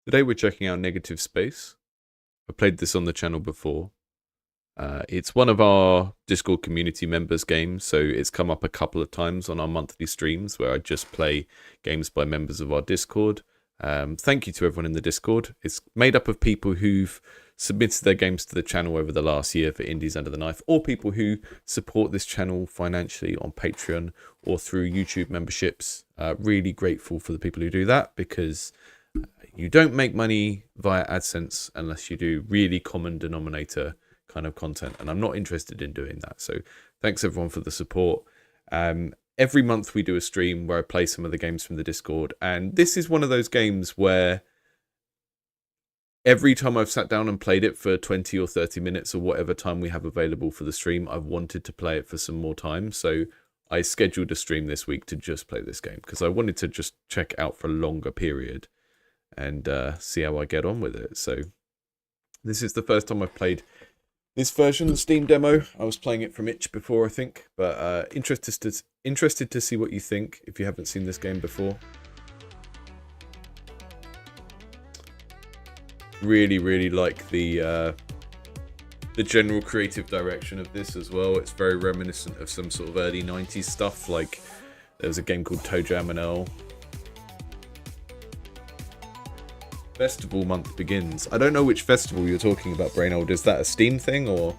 Today we're checking out Negative Space. I played this on the channel before. It's one of our Discord community members' games, so it's come up a couple of times on our monthly streams where I just play games by members of our Discord. Thank you to everyone in the Discord. It's made up of people who've submitted their games to the channel over the last year for Indies Under the Knife, or people who support this channel financially on Patreon or through YouTube memberships. Really grateful for the people who do that, because you don't make money via AdSense unless you do really common denominator kind of content, and I'm not interested in doing that. So thanks everyone for the support. Every month we do a stream where I play some of the games from the Discord, and this is one of those games where every time I've sat down and played it for 20 or 30 minutes or whatever time we have available for the stream, I've wanted to play it for some more time. So I scheduled a stream this week to just play this game because I wanted to just check it out for a longer period and see how I get on with it. So this is the first time I've played this version, the Steam demo. I was playing it from itch before, I think, but interested to see what you think if you haven't seen this game before. Really like the general creative direction of this as well. It's very reminiscent of some sort of early 90s stuff. Like there was a game called ToeJam and Earl. Festival month begins. I don't know which festival you're talking about, Brainold. Is that a Steam thing or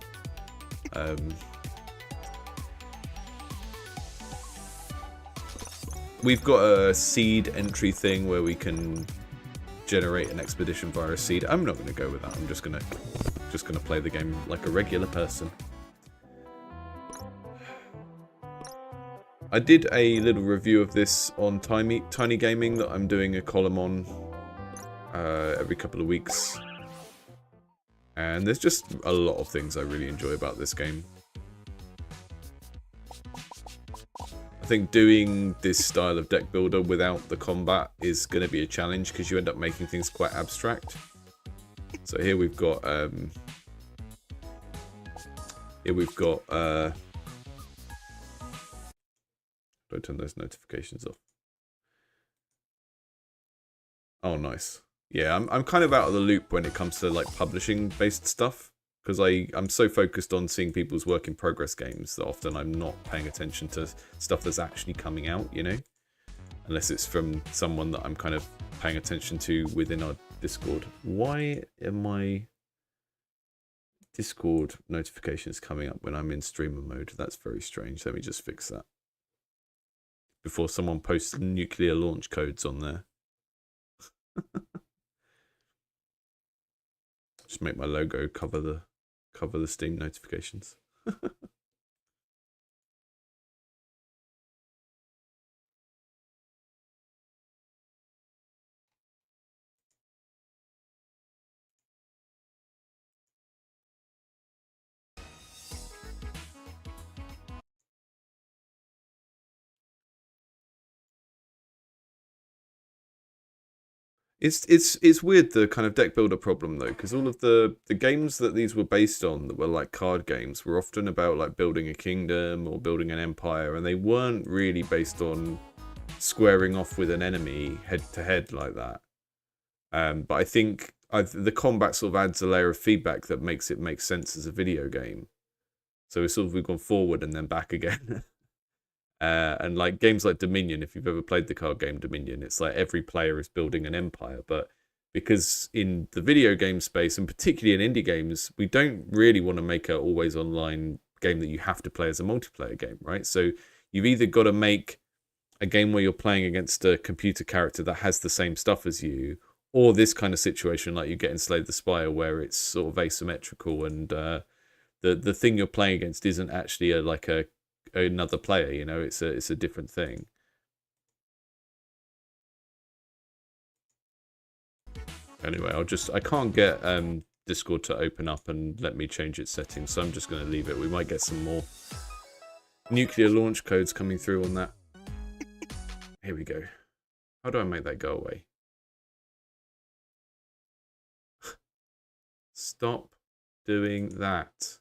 we've got a seed entry thing where we can generate an expedition via a seed. I'm not going to go with that. I'm just going to play the game like a regular person. I did a little review of this on Tiny Gaming that I'm doing a column on every couple of weeks, and there's just a lot of things I really enjoy about this game. I think doing this style of deck builder without the combat is going to be a challenge because you end up making things quite abstract. So here we've got don't turn those notifications off. Oh, nice. Yeah, I'm kind of out of the loop when it comes to like publishing based stuff, because I'm so focused on seeing people's work in progress games that often I'm not paying attention to stuff that's actually coming out, you know, unless it's from someone that I'm kind of paying attention to within our Discord. Why are my Discord notifications coming up when I'm in streamer mode? That's very strange. Let me just fix that before someone posts nuclear launch codes on there. Just make my logo cover the Steam notifications. It's weird, the kind of deck builder problem though, because all of the games that these were based on that were like card games were often about like building a kingdom or building an empire, and they weren't really based on squaring off with an enemy head to head like that. But I think the combat sort of adds a layer of feedback that makes it make sense as a video game. So we've gone forward and then back again. And like games like Dominion, if you've ever played the card game Dominion, it's like every player is building an empire. But because in the video game space, and particularly in indie games, we don't really want to make an always online game that you have to play as a multiplayer game, right? So you've either got to make a game where you're playing against a computer character that has the same stuff as you, or this kind of situation like you get in Slay the Spire, where it's sort of asymmetrical and the thing you're playing against isn't actually another player, you know, it's a different thing. Anyway, I can't get Discord to open up and let me change its settings, so I'm just going to leave it. We might get some more nuclear launch codes coming through on that. Here we go. How do I make that go away? Stop doing that.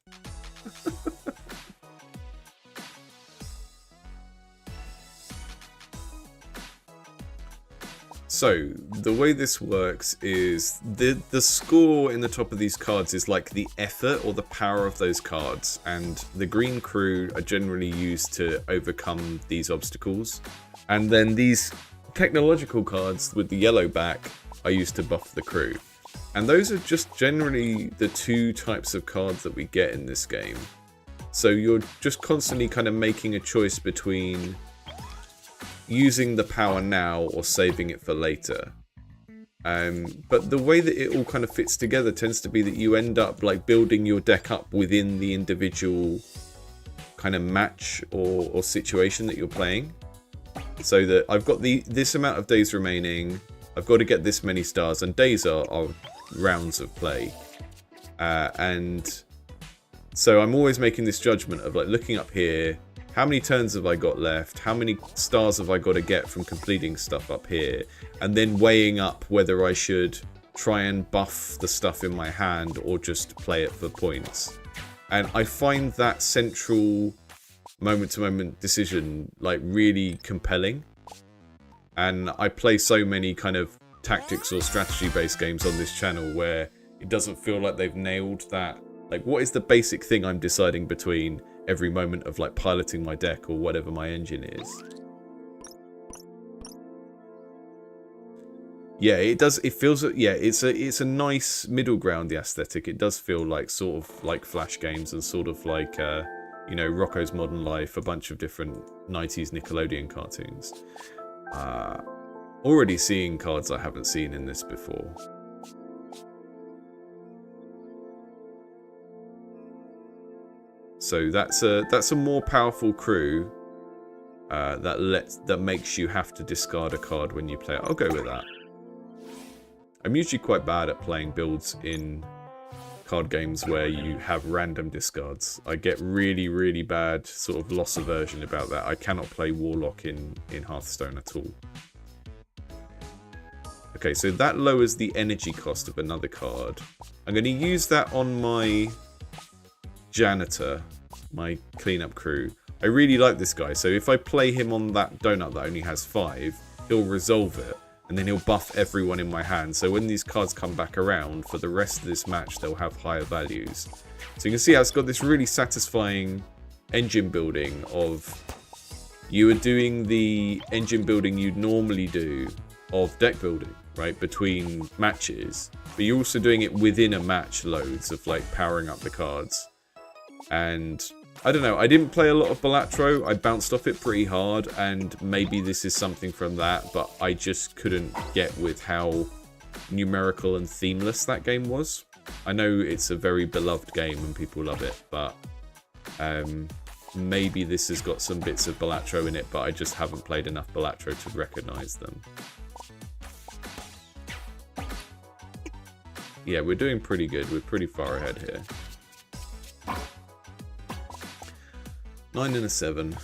So the way this works is the score in the top of these cards is like the effort or the power of those cards, and the green crew are generally used to overcome these obstacles, and then these technological cards with the yellow back are used to buff the crew. And those are just generally the two types of cards that we get in this game. So you're just constantly kind of making a choice between using the power now or saving it for later. But the way that it all kind of fits together tends to be that you end up like building your deck up within the individual kind of match or situation that you're playing. So that I've got this amount of days remaining, I've got to get this many stars, and days are rounds of play. And so I'm always making this judgment of like looking up here, how many turns have I got left? How many stars have I got to get from completing stuff up here? And then weighing up whether I should try and buff the stuff in my hand or just play it for points. And I find that central moment-to-moment decision like really compelling. And I play so many kind of tactics or strategy-based games on this channel where it doesn't feel like they've nailed that. Like, what is the basic thing I'm deciding between every moment of like piloting my deck or whatever my engine is? Yeah, it does. It feels, yeah, it's a nice middle ground, the aesthetic. It does feel like sort of like Flash games and sort of like, you know, Rocko's Modern Life, a bunch of different 90s Nickelodeon cartoons. Already seeing cards I haven't seen in this before. So that's a more powerful crew that makes you have to discard a card when you play it. I'll go with that. I'm usually quite bad at playing builds in card games where you have random discards. I get really, really bad sort of loss aversion about that. I cannot play Warlock in Hearthstone at all. Okay, so that lowers the energy cost of another card. I'm going to use that on my Janitor, my cleanup crew. I really like this guy, so if I play him on that donut that only has 5, he'll resolve it, and then he'll buff everyone in my hand. So when these cards come back around for the rest of this match, they'll have higher values. So you can see how it's got this really satisfying engine building of you are doing the engine building you'd normally do of deck building, right, between matches, but you're also doing it within a match, loads of like powering up the cards. And I don't know, I didn't play a lot of Balatro. I bounced off it pretty hard, and maybe this is something from that, but I just couldn't get with how numerical and themeless that game was. I know it's a very beloved game and people love it, but maybe this has got some bits of Balatro in it, but I just haven't played enough Balatro to recognize them. Yeah, we're doing pretty good. We're pretty far ahead here. 9 and a 7.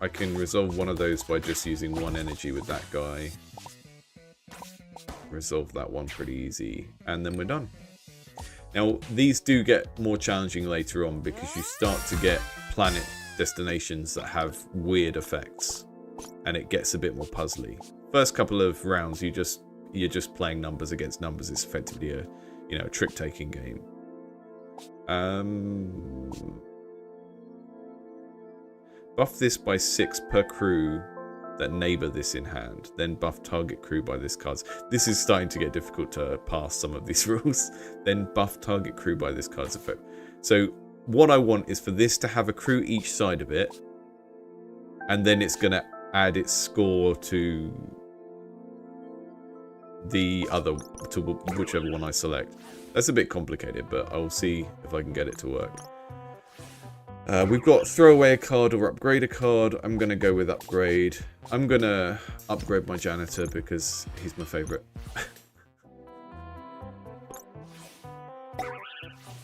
I can resolve one of those by just using 1 energy with that guy. Resolve that one pretty easy. And then we're done. Now, these do get more challenging later on because you start to get planet destinations that have weird effects. And it gets a bit more puzzly. First couple of rounds, you're just playing numbers against numbers. It's effectively a, you know, trick-taking game. Buff this by 6 per crew that neighbor this in hand. Then buff target crew by this card. This is starting to get difficult to pass some of these rules. Then buff target crew by this card's effect. So what I want is for this to have a crew each side of it, and then it's going to add its score to the other, to whichever one I select. That's a bit complicated, but I'll see if I can get it to work. We've got throw away a card or upgrade a card. I'm going to go with upgrade. I'm going to upgrade my Janitor because he's my favourite.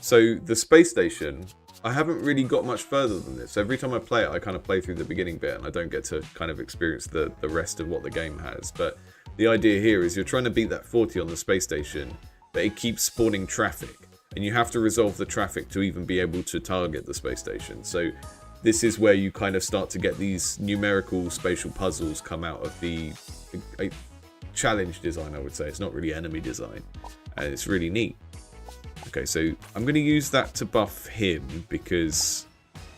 So the space station, I haven't really got much further than this. Every time I play it, I kind of play through the beginning bit and I don't get to kind of experience the rest of what the game has. But the idea here is you're trying to beat that 40 on the space station, but it keeps spawning traffic, and you have to resolve the traffic to even be able to target the space station. So this is where you kind of start to get these numerical spatial puzzles come out of the challenge design, I would say. It's not really enemy design. And it's really neat. Okay, so I'm going to use that to buff him because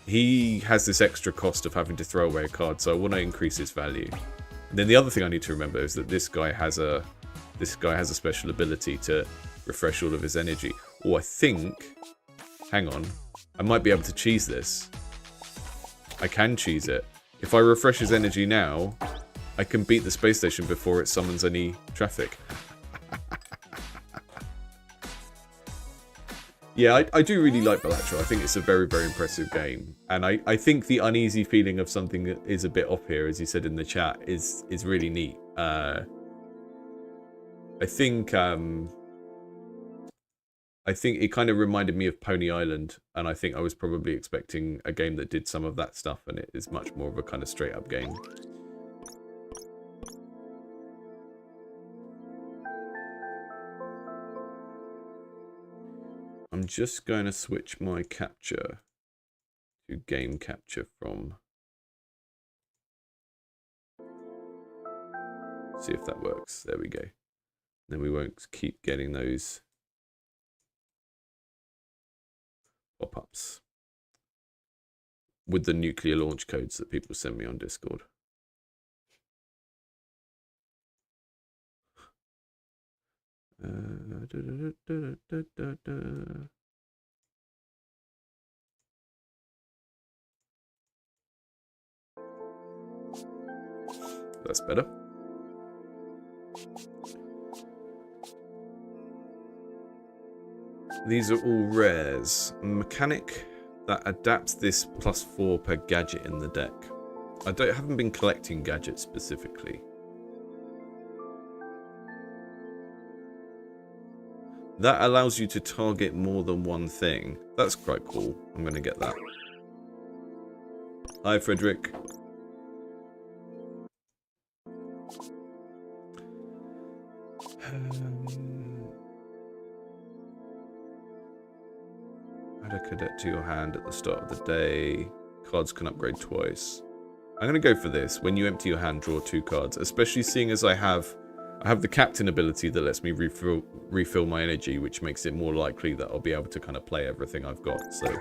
he has this extra cost of having to throw away a card, so I want to increase his value. And then the other thing I need to remember is that this guy has a special ability to refresh all of his energy. Oh, I think... Hang on. I might be able to cheese this. I can cheese it. If I refresh his energy now, I can beat the space station before it summons any traffic. Yeah, I do really like Balatro. I think it's a very, very impressive game. And I think the uneasy feeling of something that is a bit off here, as you said in the chat, is really neat. I think it kind of reminded me of Pony Island, and I think I was probably expecting a game that did some of that stuff, and it is much more of a kind of straight-up game. I'm just going to switch my capture to game capture from... See if that works. There we go. Then we won't keep getting those pop-ups with the nuclear launch codes that people send me on Discord. That's better. These are all rares. A mechanic that adapts this +4 per gadget in the deck. I haven't been collecting gadgets specifically. That allows you to target more than one thing. That's quite cool. I'm going to get that. Hi, Frederick. Add a cadet to your hand at the start of the day. Cards can upgrade twice. I'm going to go for this. When you empty your hand, draw 2 cards. Especially seeing as I have the captain ability that lets me refill my energy, which makes it more likely that I'll be able to kind of play everything I've got. So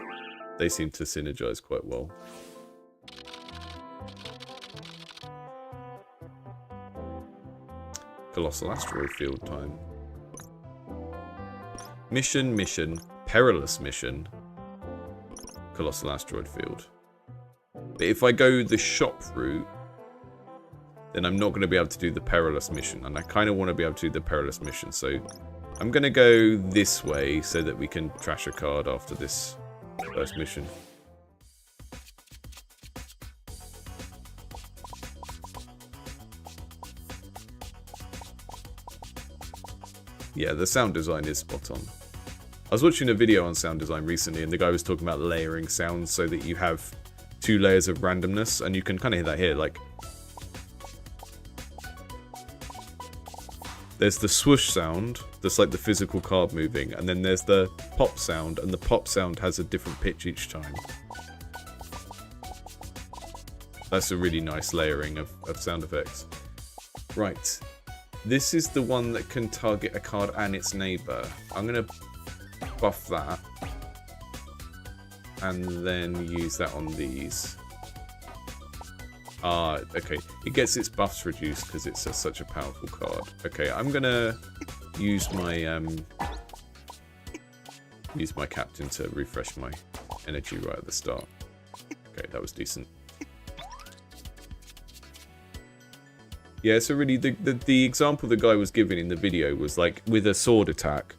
they seem to synergize quite well. Colossal asteroid field time. Mission, perilous mission. Colossal asteroid field. But if I go the shop route, then I'm not going to be able to do the perilous mission. And I kind of want to be able to do the perilous mission. So I'm going to go this way so that we can trash a card after this first mission. Yeah, the sound design is spot on. I was watching a video on sound design recently, and the guy was talking about layering sounds so that you have 2 layers of randomness, and you can kind of hear that here, like... There's the swoosh sound, that's like the physical card moving, and then there's the pop sound, and the pop sound has a different pitch each time. That's a really nice layering of sound effects. Right. This is the one that can target a card and its neighbour. I'm going to buff that. And then use that on these. Ah, okay. It gets its buffs reduced because it's such a powerful card. Okay, I'm going to use my captain to refresh my energy right at the start. Okay, that was decent. Yeah, so really the example the guy was giving in the video was like with a sword attack,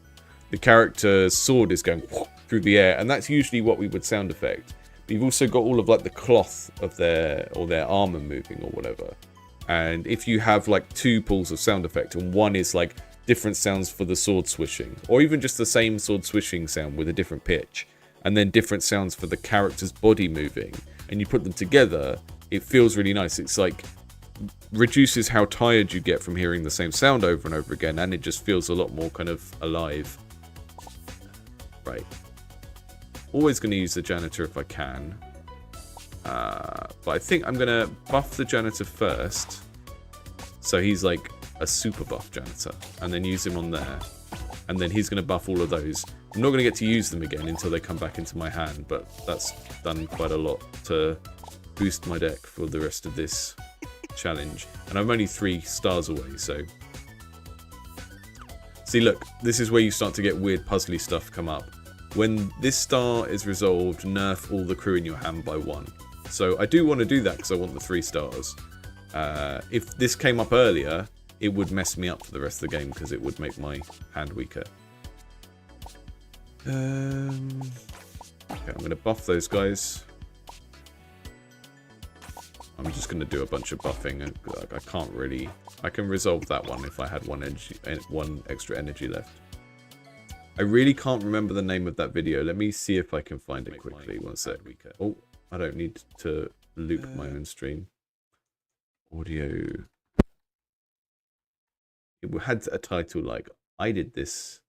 the character's sword is going through the air, and that's usually what we would sound effect. But you've also got all of like the cloth of their armor moving or whatever. And if you have like 2 pools of sound effect and one is like different sounds for the sword swishing, or even just the same sword swishing sound with a different pitch, and then different sounds for the character's body moving, and you put them together, it feels really nice. It's like reduces how tired you get from hearing the same sound over and over again, and it just feels a lot more kind of alive. Right. Always going to use the janitor if I can. But I think I'm going to buff the janitor first. So he's like a super buff janitor. And then use him on there. And then he's going to buff all of those. I'm not going to get to use them again until they come back into my hand. But that's done quite a lot to boost my deck for the rest of this challenge. And I'm only 3 stars away, so... See, look, this is where you start to get weird puzzly stuff come up. When this star is resolved, nerf all the crew in your hand by 1. So I do want to do that because I want the 3 stars. If this came up earlier, it would mess me up for the rest of the game because it would make my hand weaker. Okay, I'm going to buff those guys. I'm just going to do a bunch of buffing. I can't really... I can resolve that one if I had one extra energy left. I really can't remember the name of that video. Let me see if I can find it quickly. One sec. Oh, I don't need to loop my own stream. Audio. It had a title like, I did this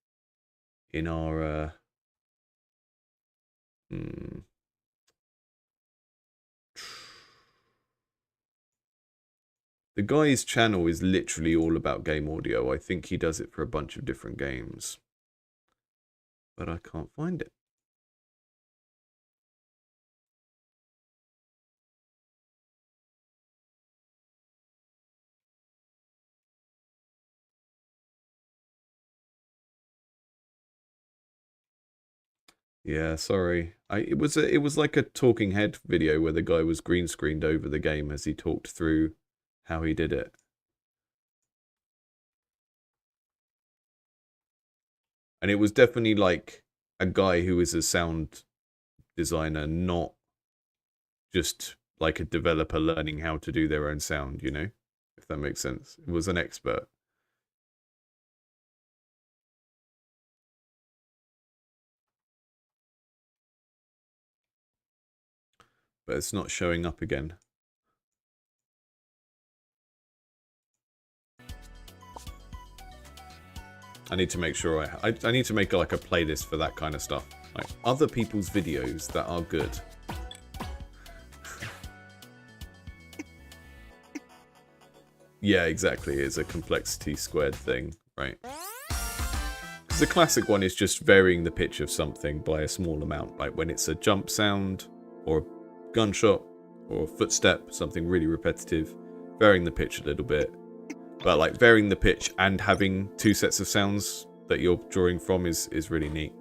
in our... The guy's channel is literally all about game audio. I think he does it for a bunch of different games. But I can't find it. Yeah, sorry. It was like a talking head video where the guy was green screened over the game as he talked through how he did it. And it was definitely like a guy who is a sound designer, not just like a developer learning how to do their own sound, you know? If that makes sense. It was an expert. But it's not showing up again. I need to make sure I need to make like a playlist for that kind of stuff. Like other people's videos that are good. Yeah, exactly. It's a complexity squared thing, right? Because the classic one is just varying the pitch of something by a small amount. Like when it's a jump sound or a gunshot or a footstep, something really repetitive, varying the pitch a little bit. But like varying the pitch and having 2 sets of sounds that you're drawing from is really neat.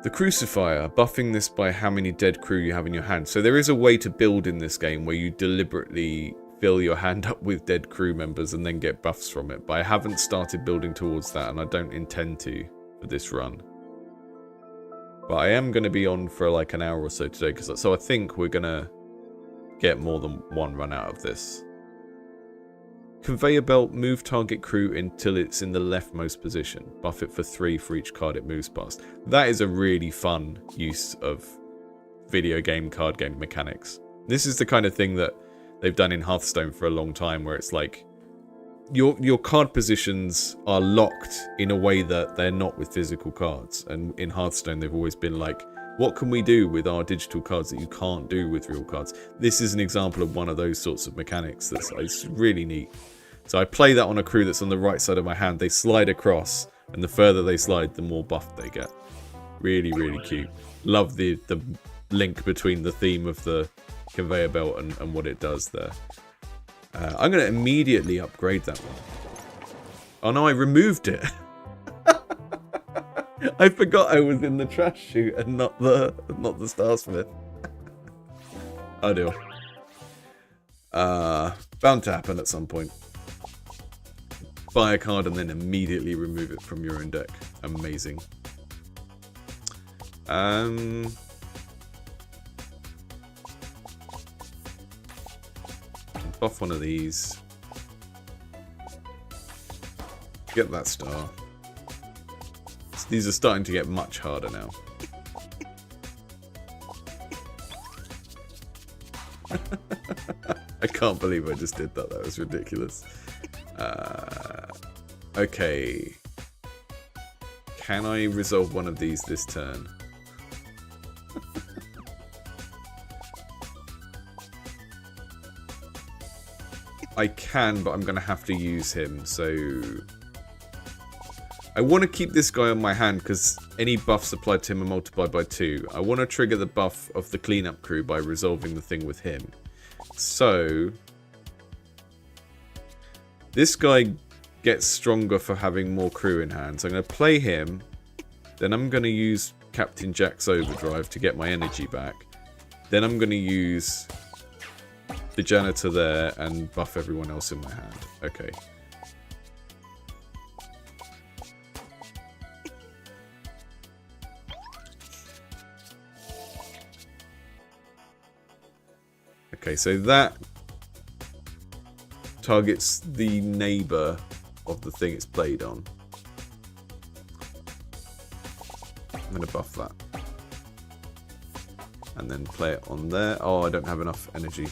The Crucifier, buffing this by how many dead crew you have in your hand. So there is a way to build in this game where you deliberately fill your hand up with dead crew members and then get buffs from it. But I haven't started building towards that and I don't intend to for this run. But I am going to be on for like an hour or so today, so I think we're going to get more than one run out of this. Conveyor belt, move target crew until it's in the leftmost position. Buff it for 3 for each card it moves past. That is a really fun use of video game card game mechanics. This is the kind of thing that they've done in Hearthstone for a long time, where it's like your card positions are locked in a way that they're not with physical cards. And in Hearthstone, they've always been like, what can we do with our digital cards that you can't do with real cards? This is an example of one of those sorts of mechanics it's really neat. So I play that on a crew that's on the right side of my hand. They slide across, and the further they slide, the more buffed they get. Really, really cute. Love the link between the theme of the conveyor belt and what it does there. I'm going to immediately upgrade that one. Oh no, I removed it. I forgot I was in the trash chute and not the Starsmith. Oh dear. Bound to happen at some point. Buy a card and then immediately remove it from your own deck. Amazing. Buff one of these. Get that star. So these are starting to get much harder now. I can't believe I just did that. That was ridiculous. Okay. Can I resolve one of these this turn? I can, but I'm going to have to use him, so... I want to keep this guy on my hand because any buffs applied to him are multiplied by 2. I want to trigger the buff of the cleanup crew by resolving the thing with him. So... this guy gets stronger for having more crew in hand. So I'm going to play him. Then I'm going to use Captain Jack's Overdrive to get my energy back. Then I'm going to use the janitor there and buff everyone else in my hand. Okay. Okay, so that targets the neighbor of the thing it's played on. I'm going to buff that. And then play it on there. Oh, I don't have enough energy.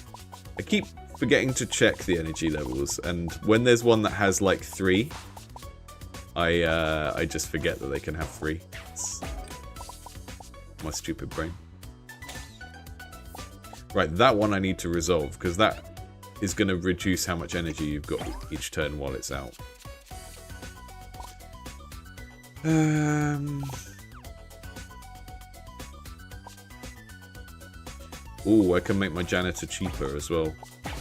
I keep forgetting to check the energy levels, and when there's one that has like 3, I just forget that they can have 3. It's my stupid brain. Right, that one I need to resolve, because that is going to reduce how much energy you've got each turn while it's out. Oh, I can make my janitor cheaper as well.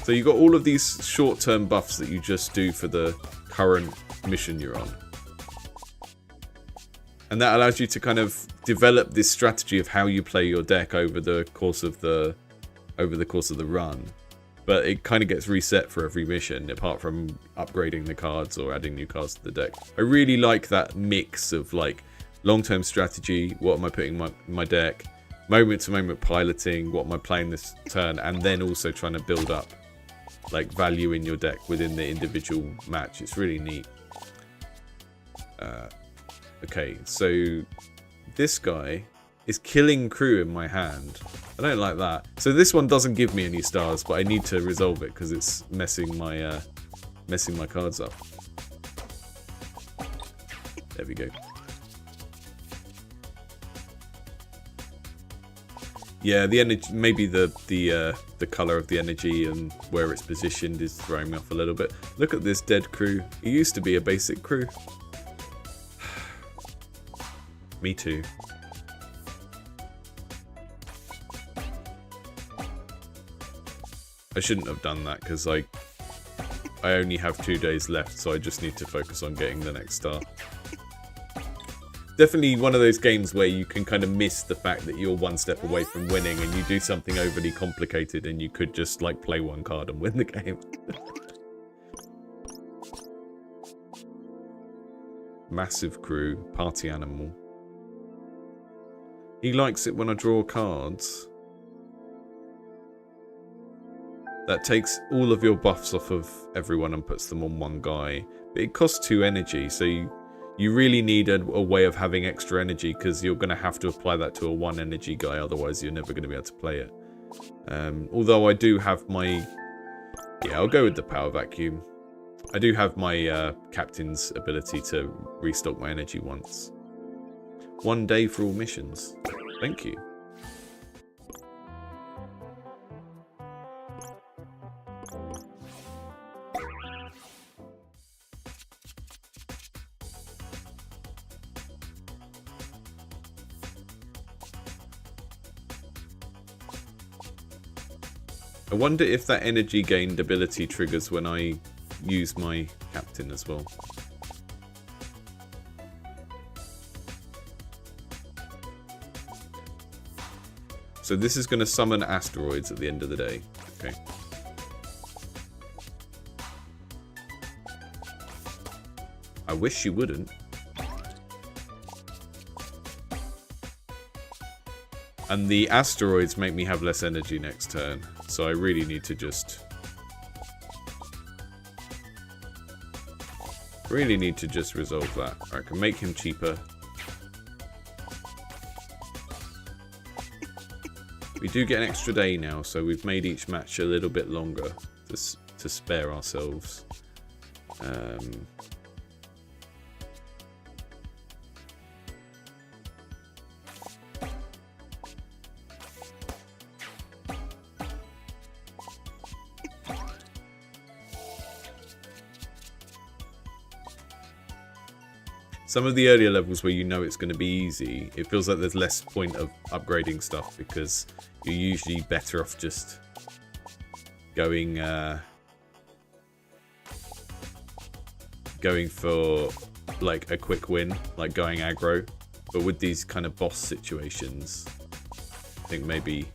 So you've got all of these short-term buffs that you just do for the current mission you're on. And that allows you to kind of develop this strategy of how you play your deck over the course of the run. But it kind of gets reset for every mission, apart from upgrading the cards or adding new cards to the deck. I really like that mix of like long-term strategy, what am I putting in my deck, moment-to-moment piloting, what am I playing this turn, and then also trying to build up like value in your deck within the individual match. It's really neat. Okay, so this guy is killing crew in my hand. I don't like that. So this one doesn't give me any stars, but I need to resolve it because it's messing my cards up. There we go. Yeah, the energy, maybe the color of the energy and where it's positioned is throwing me off a little bit. Look at this dead crew. It used to be a basic crew. Me too. I shouldn't have done that because I only have 2 days left, so I just need to focus on getting the next star. Definitely one of those games where you can kind of miss the fact that you're one step away from winning and you do something overly complicated and you could just like play one card and win the game. Massive crew, party animal. He likes it when I draw cards. That takes all of your buffs off of everyone and puts them on one guy. But it costs 2 energy, so you really need a way of having extra energy because you're going to have to apply that to a 1 energy guy, otherwise you're never going to be able to play it. Although I do have my... Yeah, I'll go with the power vacuum. I do have my captain's ability to restock my energy once. 1 day for all missions. Thank you. I wonder if that energy gained ability triggers when I use my captain as well. So this is going to summon asteroids at the end of the day. Okay. I wish you wouldn't. And the asteroids make me have less energy next turn. So I really need to just... resolve that. I can make him cheaper. We do get an extra day now, so we've made each match a little bit longer to spare ourselves. Some of the earlier levels where you know it's going to be easy, it feels like there's less point of upgrading stuff because you're usually better off just going for like a quick win, like going aggro. But with these kind of boss situations, I think maybe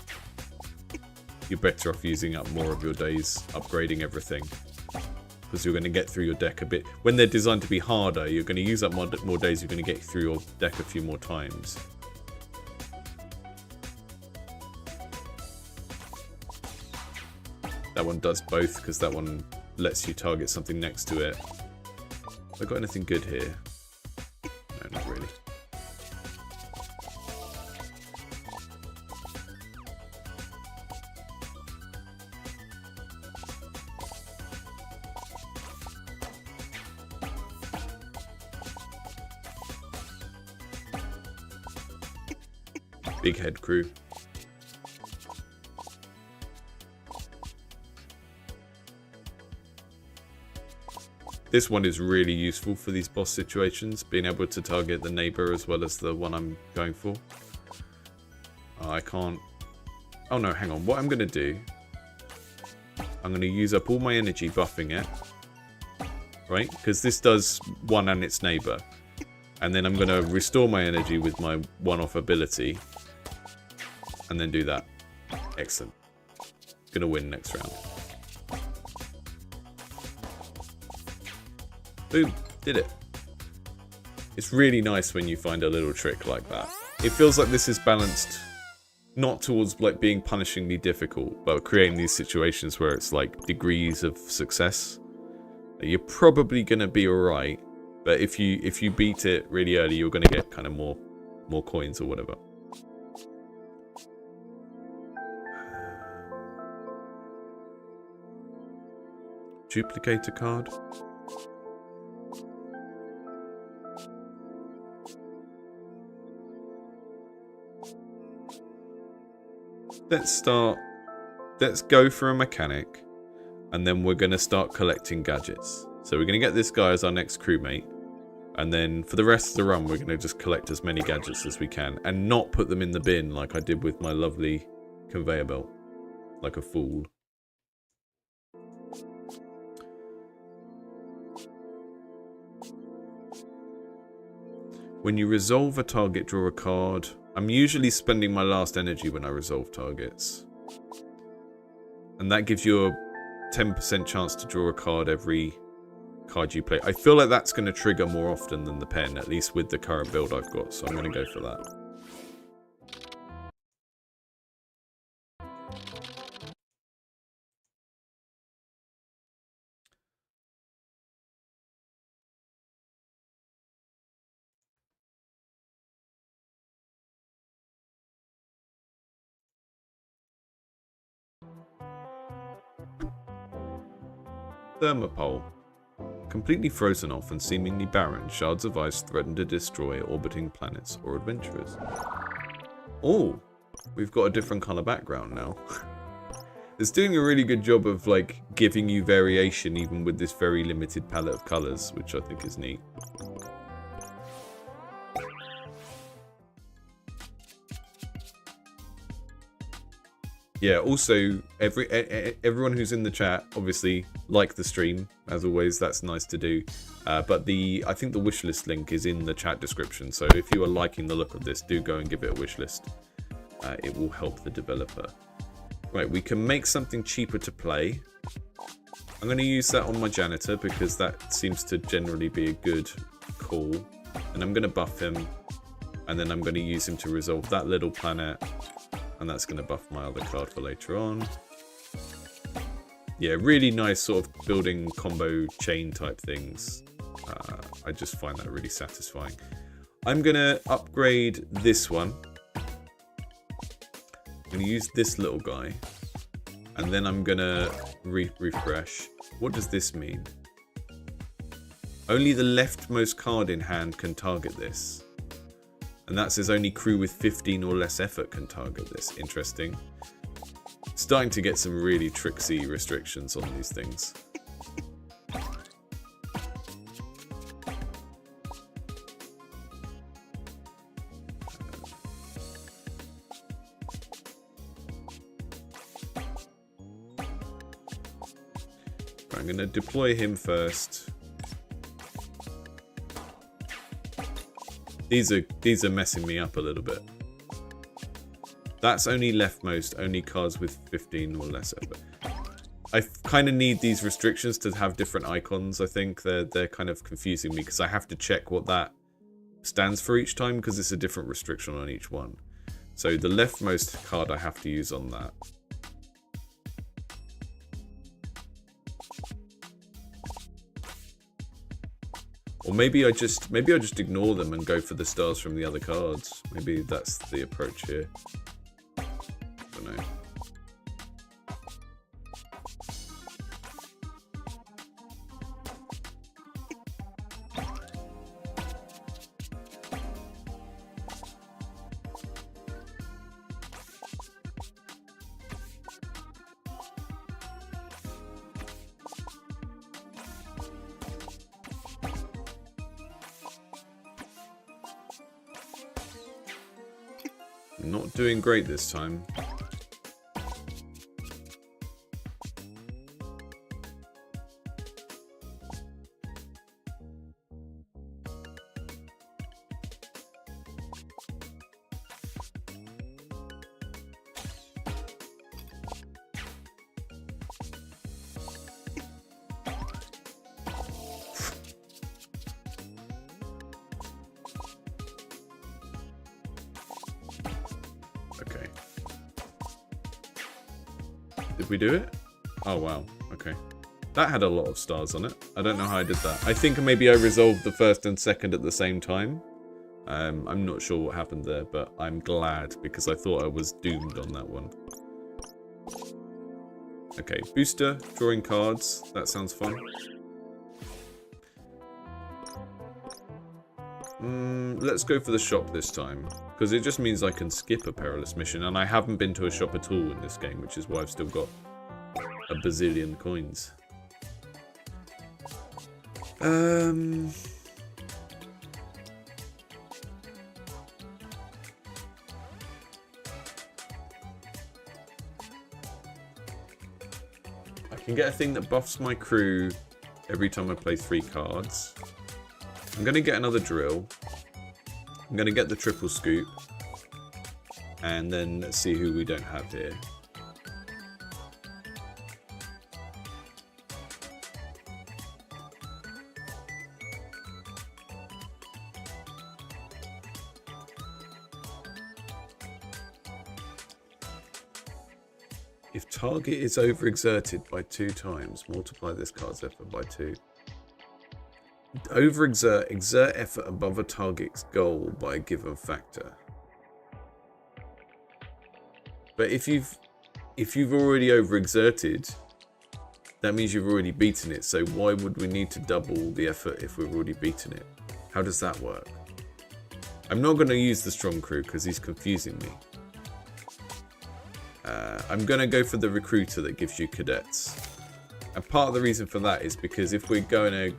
you're better off using up more of your days upgrading everything. Because you're going to get through your deck a bit. When they're designed to be harder, you're going to use up more days, you're going to get through your deck a few more times. That one does both, because that one lets you target something next to it. Have I got anything good here? No, not really. Big head crew. This one is really useful for these boss situations, being able to target the neighbor as well as the one I'm going for. I can't... Oh no, hang on. What I'm going to do... I'm going to use up all my energy buffing it. Right? Because this does one and its neighbor. And then I'm going to restore my energy with my one-off ability. And then do that. Excellent. Gonna win next round. Boom. Did it. It's really nice when you find a little trick like that. It feels like this is balanced not towards like being punishingly difficult, but creating these situations where it's like degrees of success. You're probably gonna be alright, but if you beat it really early, you're gonna get kind of more coins or whatever. Duplicator card. Let's go for a mechanic, and then we're going to start collecting gadgets. So we're going to get this guy as our next crewmate, and then for the rest of the run we're going to just collect as many gadgets as we can, and not put them in the bin like I did with my lovely conveyor belt, like a fool. When you resolve a target, draw a card. I'm usually spending my last energy when I resolve targets. And that gives you a 10% chance to draw a card every card you play. I feel like that's going to trigger more often than the pen, at least with the current build I've got. So I'm going to go for that. Thermopole. Completely frozen off and seemingly barren, shards of ice threaten to destroy orbiting planets or adventurers. Oh, we've got a different colour background now. It's doing a really good job of like giving you variation even with this very limited palette of colours, which I think is neat. Yeah, also, everyone who's in the chat, obviously, like the stream. As always, that's nice to do. But I think the wishlist link is in the chat description. So if you are liking the look of this, do go and give it a wishlist. It will help the developer. Right, we can make something cheaper to play. I'm going to use that on my janitor because that seems to generally be a good call. And I'm going to buff him. And then I'm going to use him to resolve that little planet. And that's going to buff my other card for later on. Yeah, really nice sort of building combo chain type things. I just find that really satisfying. I'm going to upgrade this one. I'm going to use this little guy. And then I'm going to refresh. What does this mean? Only the leftmost card in hand can target this. And that says only crew with 15 or less effort can target this. Interesting. Starting to get some really tricksy restrictions on these things. I'm going to deploy him first. These are messing me up a little bit. That's only leftmost, only cards with 15 or less effort. I kind of need these restrictions to have different icons. I think they're kind of confusing me because I have to check what that stands for each time because it's a different restriction on each one. So the leftmost card I have to use on that. Or maybe I just ignore them and go for the stars from the other cards. Maybe that's the approach here. I don't know. Not doing great this time. Okay. Did we do it? Oh, wow. Okay. That had a lot of stars on it. I don't know how I did that. I think maybe I resolved the first and second at the same time. I'm not sure what happened there, but I'm glad because I thought I was doomed on that one. Okay, booster, drawing cards. That sounds fun. Let's go for the shop this time, because it just means I can skip a perilous mission, and I haven't been to a shop at all in this game, which is why I've still got a bazillion coins. I can get a thing that buffs my crew every time I play 3 cards. I'm going to get another drill. I'm going to get the triple scoop. And then let's see who we don't have here. If target is overexerted by 2 times, multiply this card's effort by 2. Overexert, exert effort above a target's goal by a given factor. But if you've already overexerted, that means you've already beaten it. So why would we need to double the effort if we've already beaten it? How does that work? I'm not going to use the strong crew because he's confusing me. I'm going to go for the recruiter that gives you cadets. And part of the reason for that is because if we're going to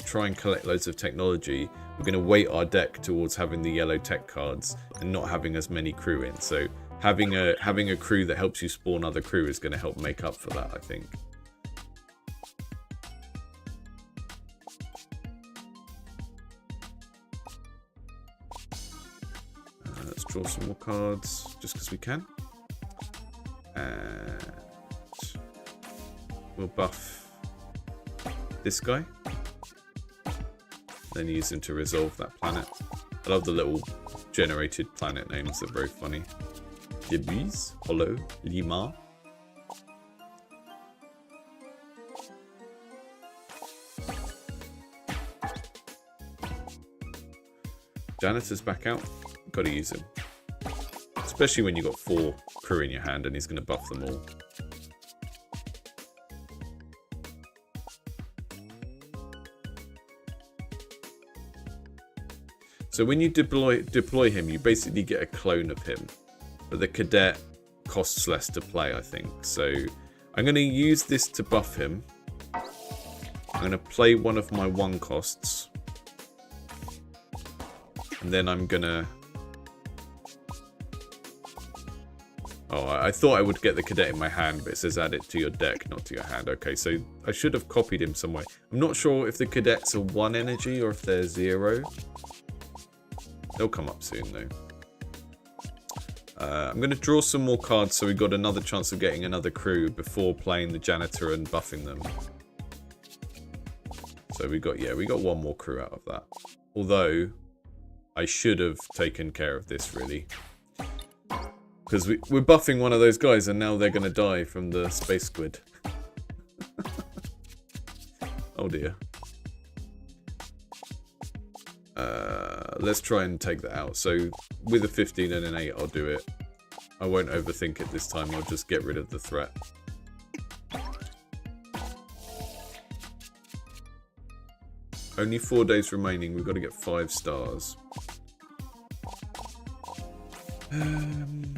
try and collect loads of technology, we're going to weight our deck towards having the yellow tech cards and not having as many crew in. So having a crew that helps you spawn other crew is going to help make up for that, I think. Let's draw some more cards just because we can. And we'll buff this guy. Then use him to resolve that planet. I love the little generated planet names, they're very funny. Debus, Hollow, Lima. Janitor's back out. Gotta use him. Especially when you've got 4 crew in your hand and he's going to buff them all. So when you deploy him, you basically get a clone of him. But the cadet costs less to play, I think. So I'm going to use this to buff him. I'm going to play one of my 1 costs. And then I'm going to Oh, I thought I would get the cadet in my hand, but it says add it to your deck, not to your hand. Okay, so I should have copied him somewhere. I'm not sure if the cadets are 1 energy or if they're 0. They'll come up soon, though. I'm going to draw some more cards so we've got another chance of getting another crew before playing the janitor and buffing them. So we got 1 more crew out of that. Although, I should have taken care of this, really. Because we're buffing one of those guys and now they're going to die from the space squid. Oh dear. Let's try and take that out. So with a 15 and an 8 I'll do it. I won't overthink it this time. I'll just get rid of the threat. Only 4 days remaining. We've got to get 5 stars. Come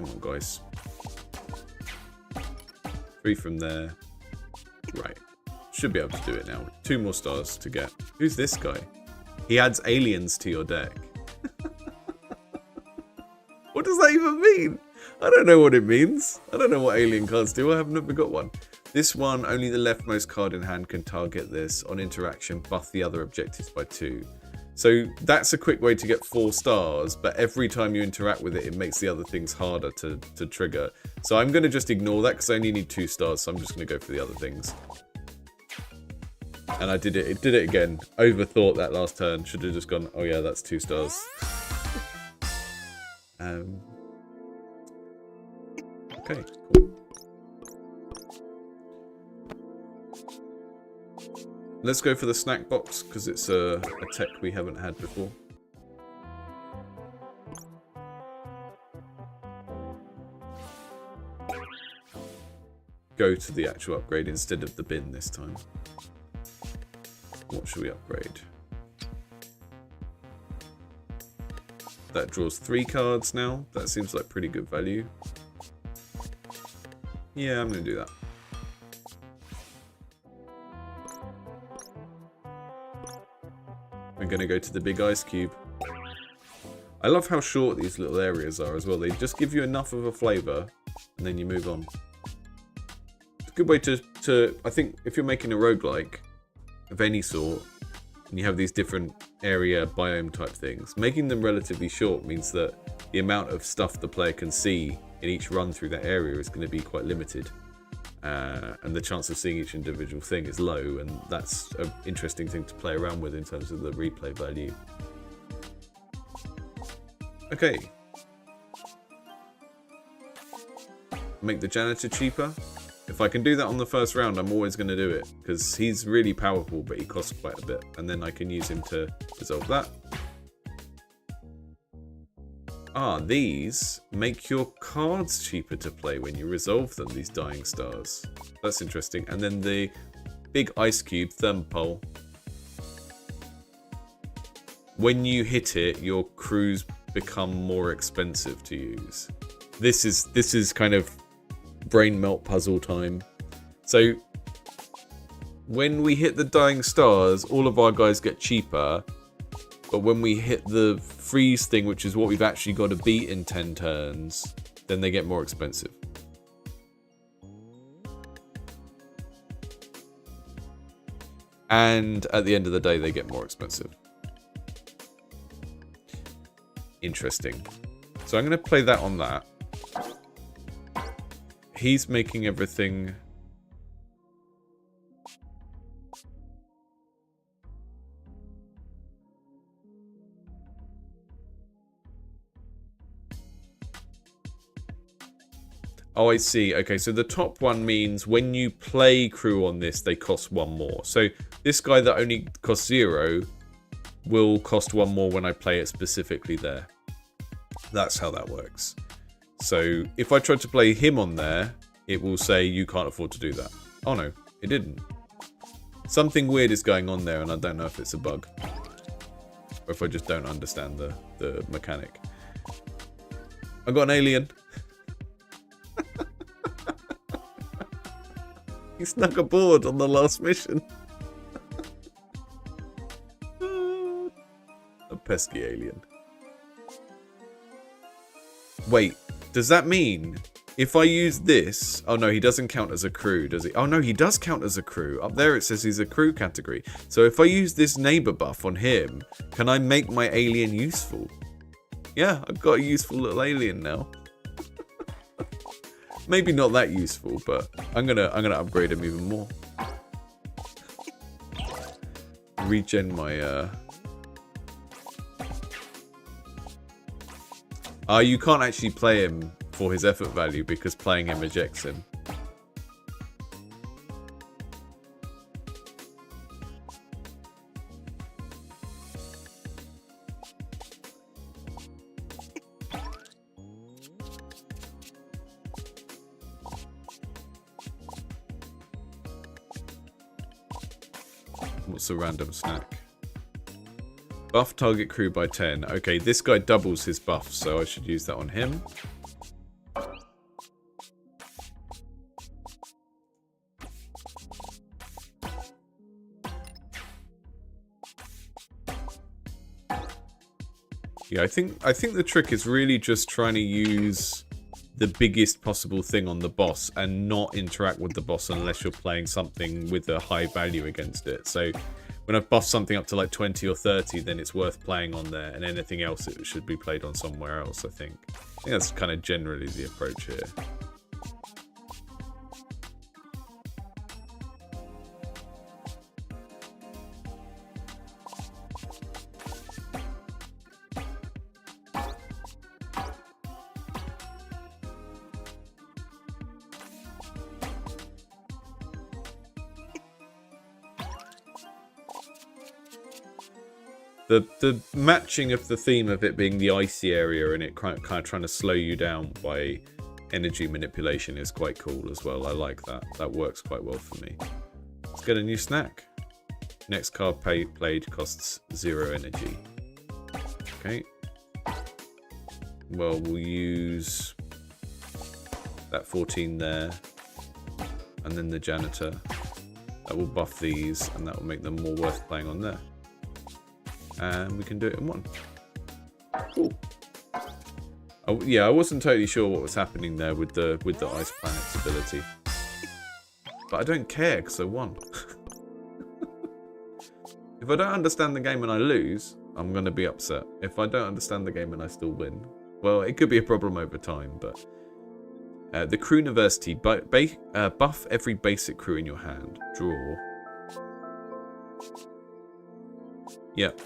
on, guys. 3 from there. Right. Should be able to do it now. 2 more stars to get. Who's this guy? He adds aliens to your deck. What does that even mean? I don't know what it means. I don't know what alien cards do. I have never got one. This one, only the leftmost card in hand can target this. On interaction, buff the other objectives by 2. So that's a quick way to get 4 stars, but every time you interact with it, it makes the other things harder to trigger. So I'm going to just ignore that because I only need 2 stars, so I'm just going to go for the other things. And I did it. It did it again. Overthought that last turn. Should have just gone, oh yeah, that's 2 stars. Okay, cool. Let's go for the snack box, because it's a tech we haven't had before. Go to the actual upgrade instead of the bin this time. What should we upgrade? That draws 3 cards now. That seems like pretty good value. Yeah, I'm going to do that. I'm going to go to the big ice cube. I love how short these little areas are as well. They just give you enough of a flavour and then you move on. It's a good way to I think if you're making a roguelike of any sort and you have these different area biome type things, making them relatively short means that the amount of stuff the player can see in each run through that area is going to be quite limited. And the chance of seeing each individual thing is low, and that's an interesting thing to play around with in terms of the replay value. Okay. Make the janitor cheaper. If I can do that on the first round, I'm always going to do it, because he's really powerful, but he costs quite a bit, and then I can use him to resolve that. Ah, these make your cards cheaper to play when you resolve them, these dying stars. That's interesting. And then the big ice cube, thermopole. When you hit it, your crews become more expensive to use. This is kind of brain melt puzzle time. So when we hit the dying stars, all of our guys get cheaper. But when we hit the freeze thing, which is what we've actually got to beat in 10 turns, then they get more expensive. And at the end of the day, they get more expensive. Interesting. So I'm going to play that on that. He's making everything... Oh, I see. Okay, so the top one means when you play crew on this, they cost 1 more. So this guy that only costs 0 will cost 1 more when I play it specifically there. That's how that works. So if I tried to play him on there, it will say you can't afford to do that. Oh no, it didn't. Something weird is going on there, and I don't know if it's a bug. Or if I just don't understand the mechanic. I got an alien. He snuck aboard on the last mission. A pesky alien. Wait, Does that mean if I use this... Oh, no, he doesn't count as a crew, does he? Oh, no, he does count as a crew. Up there it says he's a crew category. So if I use this neighbor buff on him, can I make my alien useful? Yeah, I've got a useful little alien now. Maybe not that useful, but I'm gonna upgrade him even more. Regen my you can't actually play him for his effort value because playing him ejects him. What's a random snack? Buff target crew by 10. Okay, this guy doubles his buff, so I should use that on him. Yeah, I think the trick is really just trying to use the biggest possible thing on the boss and not interact with the boss unless you're playing something with a high value against it. So when I've buffed something up to like 20 or 30, then it's worth playing on there, and anything else it should be played on somewhere else, I think. I think that's kind of generally the approach here. The matching of the theme of it being the icy area and it kind of trying to slow you down by energy manipulation is quite cool as well. I like that. That works quite well for me. Let's get a new snack. Next card played costs 0 energy. Okay. Well, we'll use that 14 there. And then the janitor. That will buff these and that will make them more worth playing on there. And we can do it in one. Cool. Oh, yeah, I wasn't totally sure what was happening there with the Ice Planet's ability. But I don't care, because I won. If I don't understand the game and I lose, I'm going to be upset. If I don't understand the game and I still win, well, it could be a problem over time, but... the Crew University. Buff every basic crew in your hand. Draw. Yep.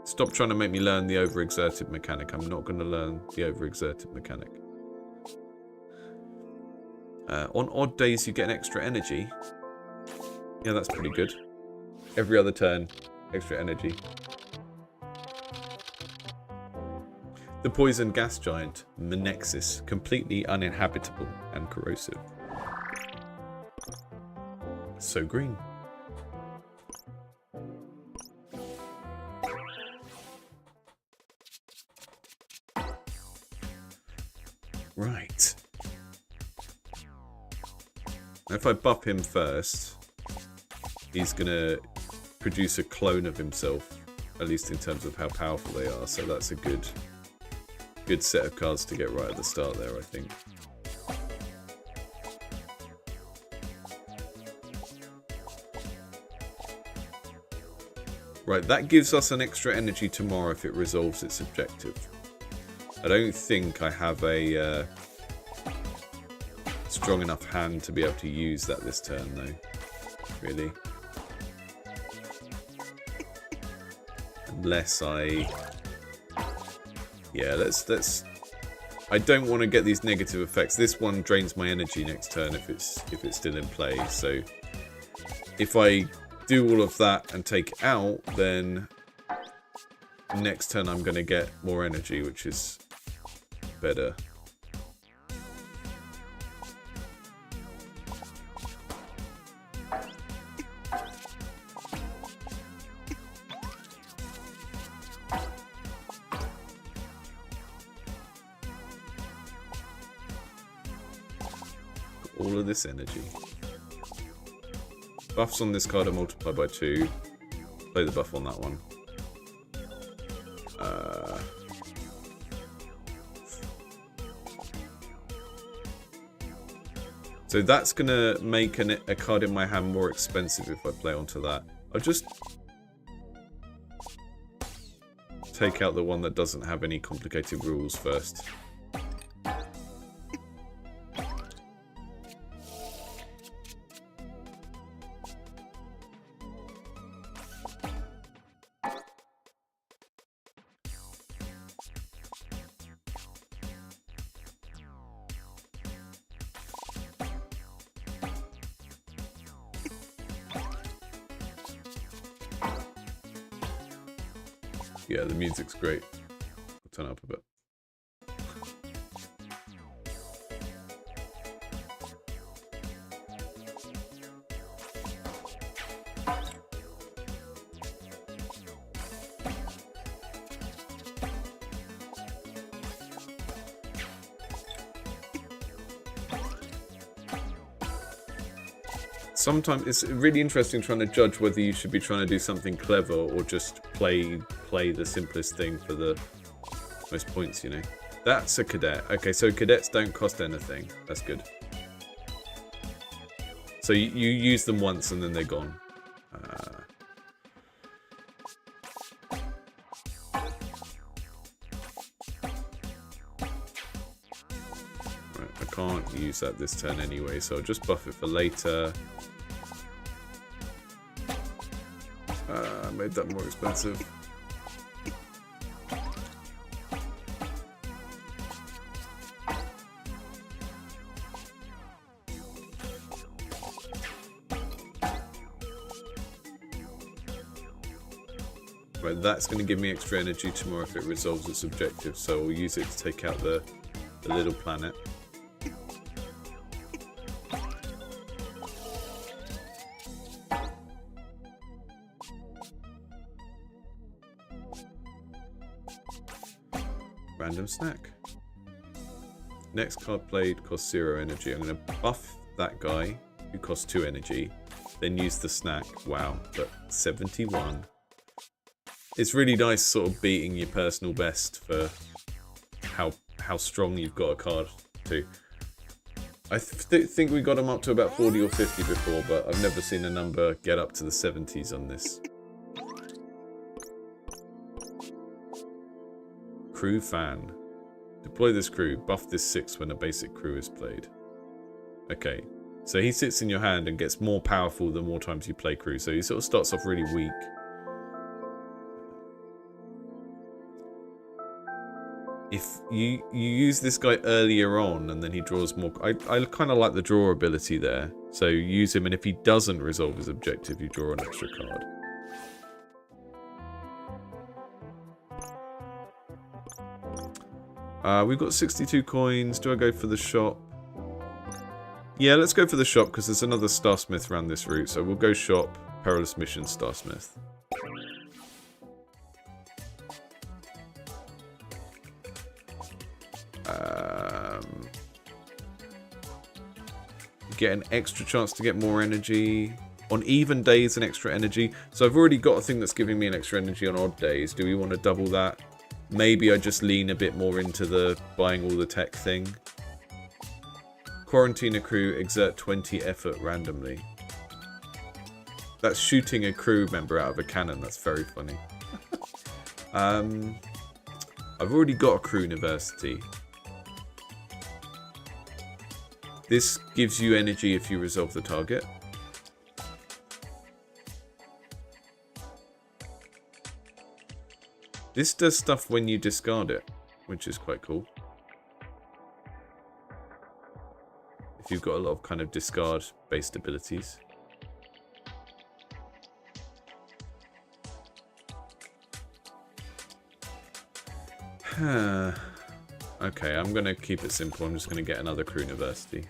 Stop trying to make me learn the overexerted mechanic. I'm not going to learn the overexerted mechanic. On odd days, you get an extra energy. Yeah, that's pretty good. Every other turn, extra energy. The poison gas giant, Menexis, completely uninhabitable and corrosive. So green. Right. If I buff him first, he's gonna produce a clone of himself, at least in terms of how powerful they are. So that's a good set of cards to get right at the start there, I think. Right, that gives us an extra energy tomorrow if it resolves its objective. I don't think I have a strong enough hand to be able to use that this turn, though. Really. Unless I... Yeah, let's... I don't want to get these negative effects. This one drains my energy next turn if it's still in play. So if I do all of that and take it out, then next turn I'm going to get more energy, which is better. All of this energy. Buffs on this card are multiplied by 2. Play the buff on that one. So that's going to make a card in my hand more expensive if I play onto that. I'll just take out the one that doesn't have any complicated rules first. Yeah, the music's great. I'll turn it up a bit. Sometimes it's really interesting trying to judge whether you should be trying to do something clever or just play the simplest thing for the most points, you know. That's a cadet. Okay, so cadets don't cost anything. That's good. So you use them once and then they're gone. Right, I can't use that this turn anyway, so I'll just buff it for later. Made that more expensive. Right, that's going to give me extra energy tomorrow if it resolves its objective, so I'll use it to take out the little planet. Random snack. Next card played costs 0 energy. I'm going to buff that guy who costs 2 energy, then use the snack. Wow, but 71. It's really nice sort of beating your personal best for how strong you've got a card to. I think we got them up to about 40 or 50 before, but I've never seen a number get up to the 70s on this. Crew fan. Deploy this crew. Buff this 6 when a basic crew is played. Okay, so he sits in your hand and gets more powerful the more times you play crew. So he sort of starts off really weak. If you use this guy earlier on and then he draws more... I kind of like the draw ability there. So you use him, and if he doesn't resolve his objective, you draw an extra card. We've got 62 coins. Do I go for the shop? Yeah, let's go for the shop because there's another Starsmith around this route. So we'll go shop, Perilous Mission, Starsmith. Get an extra chance to get more energy. On even days, an extra energy. So I've already got a thing that's giving me an extra energy on odd days. Do we want to double that? Maybe I just lean a bit more into the buying all the tech thing. Quarantine a crew, exert 20 effort randomly. That's shooting a crew member out of a cannon. That's very funny. I've already got a crew university. This gives you energy if you resolve the target. This does stuff when you discard it, which is quite cool. If you've got a lot of kind of discard-based abilities. Okay, I'm going to keep it simple. I'm just going to get another crew university.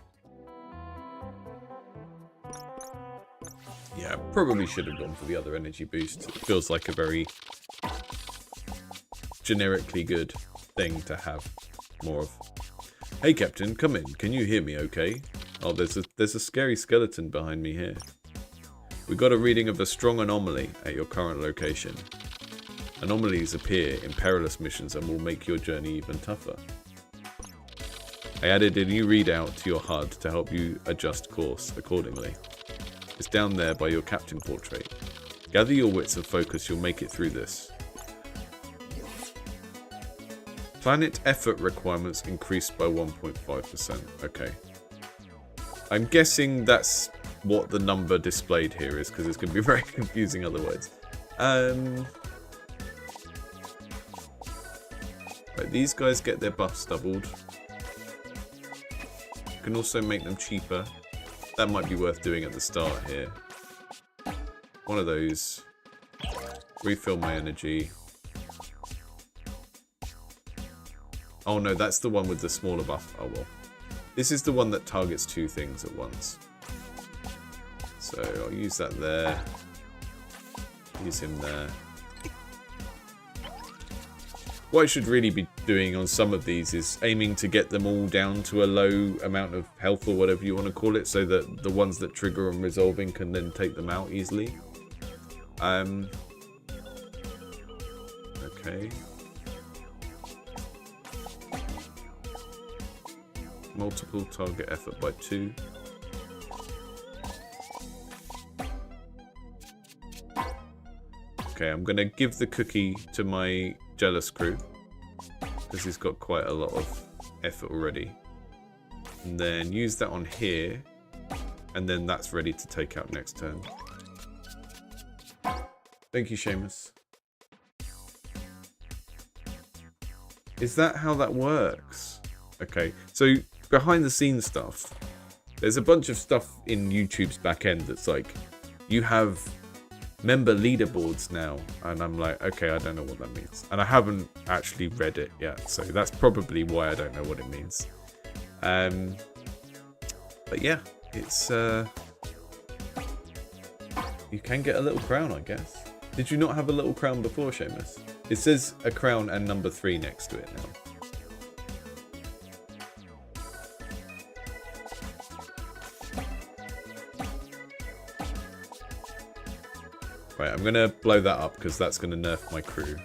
Yeah, probably should have gone for the other energy boost. It feels like a very generically good thing to have more of. Hey Captain, come in. Can you hear me okay? Oh, there's a scary skeleton behind me here. We got a reading of a strong anomaly at your current location. Anomalies appear in perilous missions and will make your journey even tougher. I added a new readout to your HUD to help you adjust course accordingly. It's down there by your captain portrait. Gather your wits and focus, you'll make it through this. Planet effort requirements increased by 1.5%. Okay. I'm guessing that's what the number displayed here is, because it's going to be very confusing otherwise. Right, these guys get their buffs doubled. You can also make them cheaper. That might be worth doing at the start here. One of those. Refill my energy. Oh no, that's the one with the smaller buff. Oh well. This is the one that targets 2 things at once. So I'll use that there. Use him there. What I should really be doing on some of these is aiming to get them all down to a low amount of health or whatever you want to call it, so that the ones that trigger on resolving can then take them out easily. Okay. Multiple target effort by 2. Okay, I'm going to give the cookie to my jealous crew, because he's got quite a lot of effort already. And then use that on here, and then that's ready to take out next turn. Thank you, Seamus. Is that how that works? Okay, so behind the scenes stuff, there's a bunch of stuff in YouTube's back end that's like, you have member leaderboards now, and I'm like, okay, I don't know what that means, and I haven't actually read it yet, so that's probably why I don't know what it means. But yeah, it's you can get a little crown, I guess. Did you not have a little crown before, Seamus? It says a crown and number 3 next to it now. Right, I'm gonna blow that up because that's gonna nerf my crew.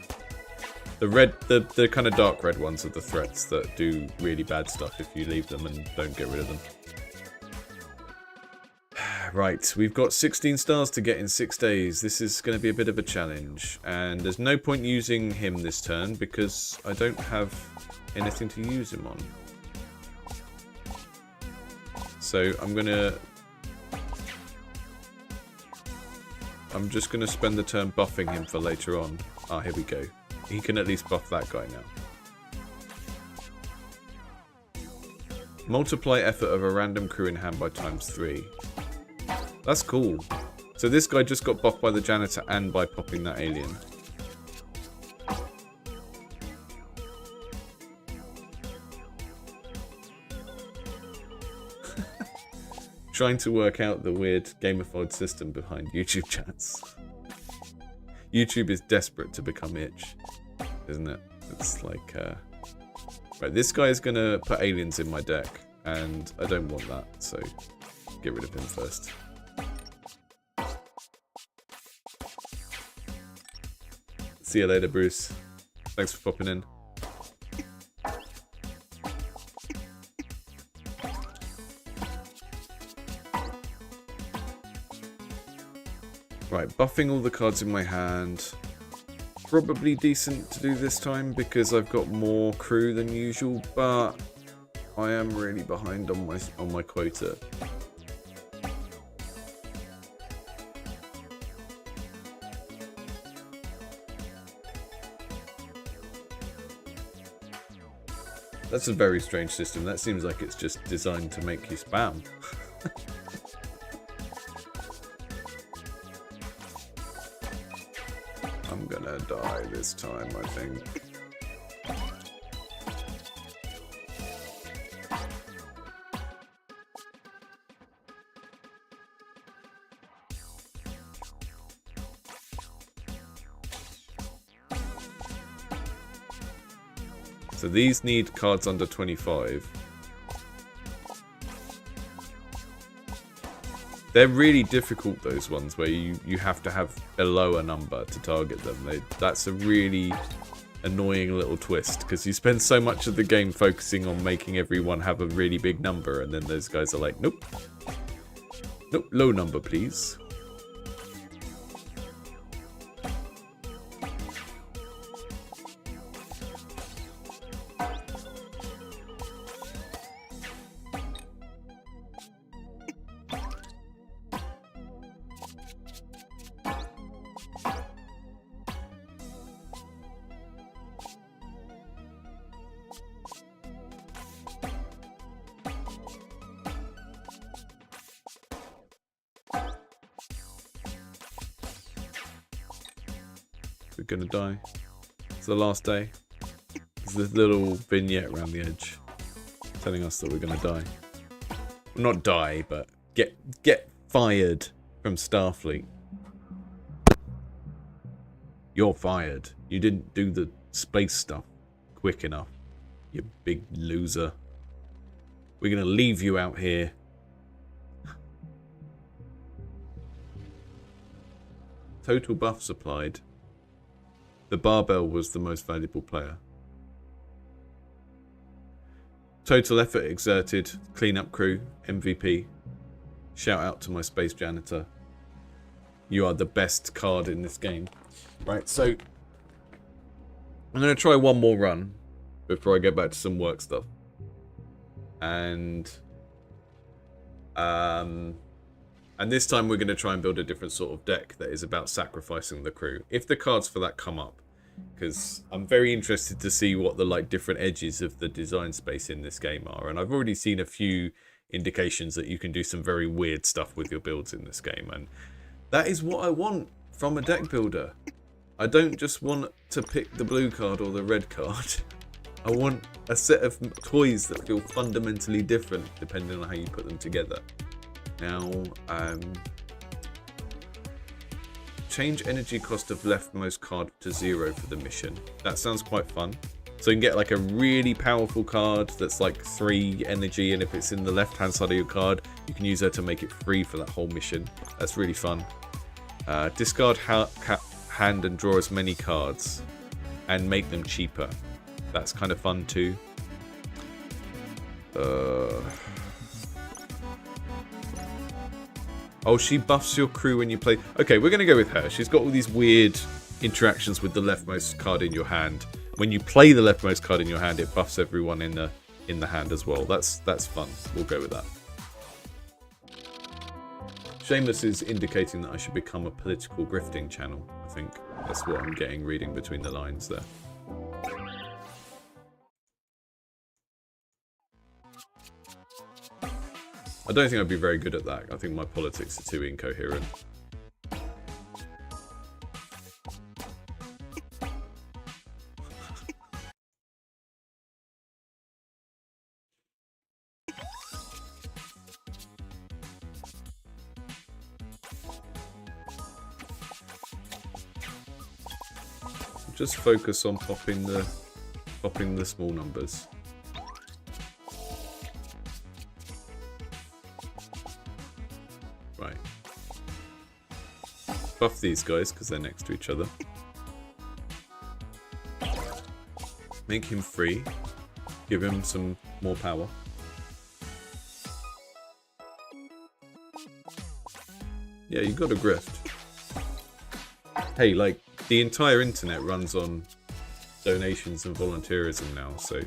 The red, the kind of dark red ones are the threats that do really bad stuff if you leave them and don't get rid of them. Right, we've got 16 stars to get in 6 days. This is going to be a bit of a challenge, and there's no point using him this turn because I don't have anything to use him on. So I'm just going to spend the turn buffing him for later on. Ah, here we go. He can at least buff that guy now. Multiply effort of a random crew in hand by ×3. That's cool. So this guy just got buffed by the janitor and by popping that alien. Trying to work out the weird gamified system behind YouTube chats. YouTube is desperate to become itch, isn't it? It's like, right, this guy is gonna put aliens in my deck, and I don't want that, so get rid of him first. See you later, Bruce. Thanks for popping in. Right, buffing all the cards in my hand. Probably decent to do this time because I've got more crew than usual, but I am really behind on my quota. That's a very strange system. That seems like it's just designed to make you spam. I'm gonna die this time, I think. So these need cards under 25. They're really difficult, those ones where you have to have a lower number to target them. That's a really annoying little twist, because you spend so much of the game focusing on making everyone have a really big number, and then those guys are like, nope. Nope, low number, please. We're gonna die. It's the last day. There's this little vignette around the edge telling us that we're gonna die. Well, not die, but get fired from Starfleet. You're fired. You didn't do the space stuff quick enough, you big loser. We're gonna leave you out here. Total buffs applied. The barbell was the most valuable player. Total effort exerted. Cleanup crew. MVP. Shout out to my space janitor. You are the best card in this game. Right, so I'm going to try one more run before I get back to some work stuff. And this time we're going to try and build a different sort of deck that is about sacrificing the crew. If the cards for that come up, because I'm very interested to see what the different edges of the design space in this game are. And I've already seen a few indications that you can do some very weird stuff with your builds in this game. And that is what I want from a deck builder. I don't just want to pick the blue card or the red card. I want a set of toys that feel fundamentally different depending on how you put them together. Now, change energy cost of leftmost card to 0 for the mission. That sounds quite fun. So you can get a really powerful card that's 3 energy, and if it's in the left hand side of your card, you can use her to make it free for that whole mission. That's really fun. Discard hand and draw as many cards and make them cheaper. That's kind of fun too. Oh, she buffs your crew when you play. Okay, we're going to go with her. She's got all these weird interactions with the leftmost card in your hand. When you play the leftmost card in your hand, it buffs everyone in the hand as well. That's fun. We'll go with that. Shameless is indicating that I should become a political grifting channel. I think that's what I'm getting reading between the lines there. I don't think I'd be very good at that. I think my politics are too incoherent. Just focus on popping the small numbers. Right. Buff these guys because they're next to each other. Make him free. Give him some more power. Yeah, you got a grift. Hey, the entire internet runs on donations and volunteerism now, so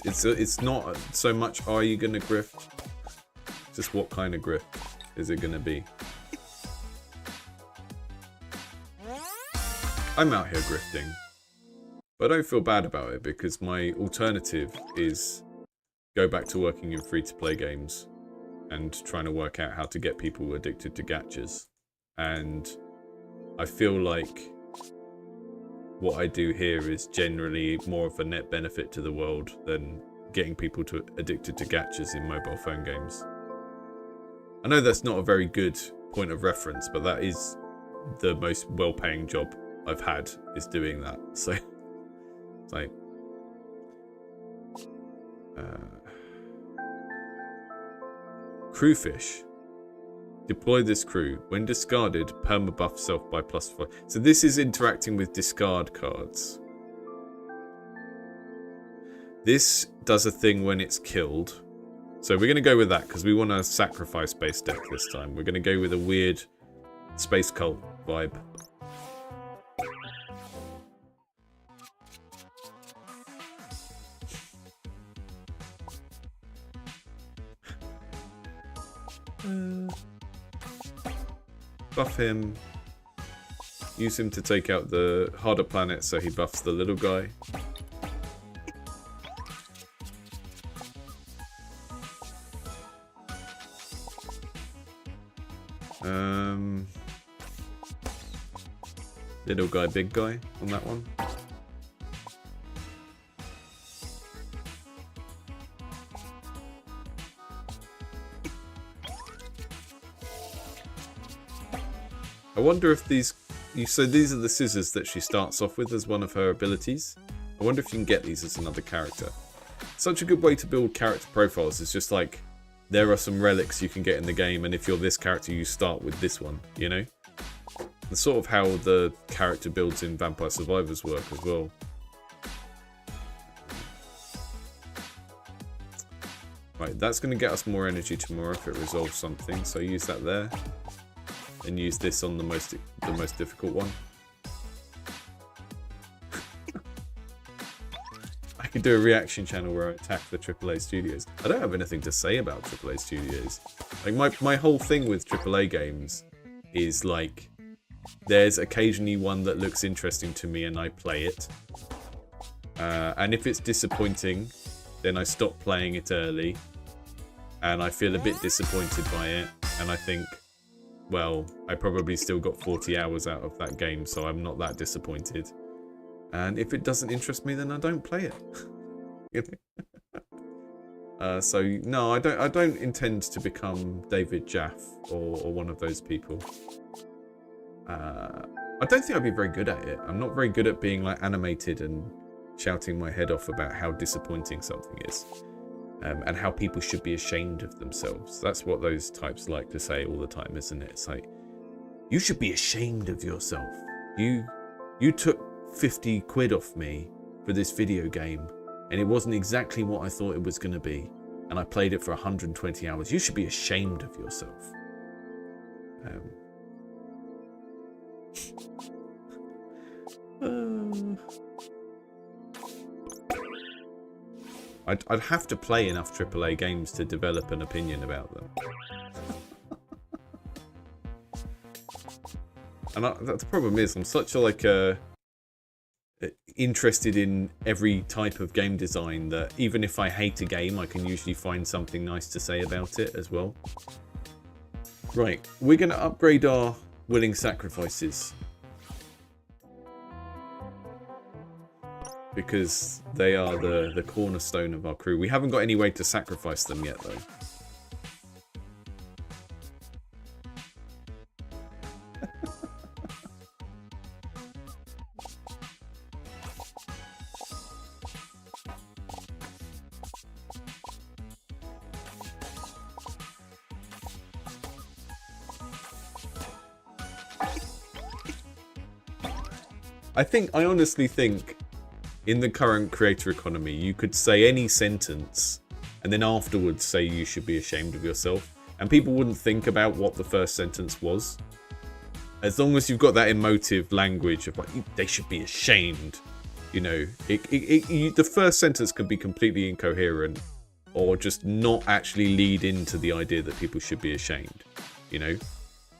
it's not so much are you gonna grift, just what kind of grift is it gonna be. I'm out here grifting, but I don't feel bad about it because my alternative is go back to working in free-to-play games and trying to work out how to get people addicted to gachas. And I feel like what I do here is generally more of a net benefit to the world than getting people addicted to gachas in mobile phone games. I know that's not a very good point of reference, but that is the most well-paying job I've had, is doing that. So it's like crewfish. Deploy this crew. When discarded, permabuff self by +5. So this is interacting with discard cards. This does a thing when it's killed. So we're going to go with that because we want a sacrifice-based deck this time. We're going to go with a weird space cult vibe. Buff him. Use him to take out the harder planet so he buffs the little guy. Little guy, big guy on that one. I wonder if these... So these are the scissors that she starts off with as one of her abilities. I wonder if you can get these as another character. Such a good way to build character profiles is just like, there are some relics you can get in the game, and if you're this character, you start with this one, you know? That's sort of how the character builds in Vampire Survivors work as well. Right, that's going to get us more energy tomorrow if it resolves something, so use that there. And use this on the most difficult one. I could do a reaction channel where I attack the AAA studios. I don't have anything to say about AAA studios. Like my whole thing with AAA games is like, there's occasionally one that looks interesting to me and I play it. And if it's disappointing, then I stop playing it early. And I feel a bit disappointed by it. And I think, well, I probably still got 40 hours out of that game, so I'm not that disappointed. And if it doesn't interest me, then I don't play it. So no, I don't intend to become David Jaff or one of those people. I don't think I'd be very good at it. I'm not very good at being like animated and shouting my head off about how disappointing something is. And how people should be ashamed of themselves. That's what those types like to say all the time, isn't it? It's like, you should be ashamed of yourself. You took 50 quid off me for this video game, and it wasn't exactly what I thought it was going to be, and I played it for 120 hours. You should be ashamed of yourself. I'd have to play enough AAA games to develop an opinion about them. And the problem is, I'm such a interested in every type of game design that even if I hate a game, I can usually find something nice to say about it as well. Right, we're going to upgrade our willing sacrifices. Because they are the cornerstone of our crew. We haven't got any way to sacrifice them yet, though. I honestly think in the current creator economy, you could say any sentence and then afterwards say you should be ashamed of yourself. And people wouldn't think about what the first sentence was. As long as you've got that emotive language of like, they should be ashamed. You know, the first sentence can be completely incoherent or just not actually lead into the idea that people should be ashamed. You know,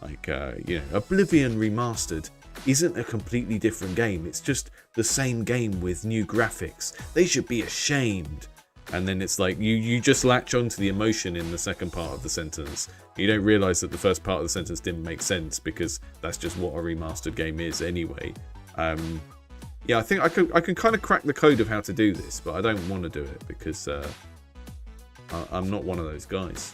like, you know, Oblivion Remastered isn't a completely different game. It's just the same game with new graphics. They should be ashamed. And then it's like you just latch onto the emotion in the second part of the sentence. You don't realise that the first part of the sentence didn't make sense because that's just what a remastered game is anyway. Yeah, I think I can kind of crack the code of how to do this, but I don't want to do it because I'm not one of those guys.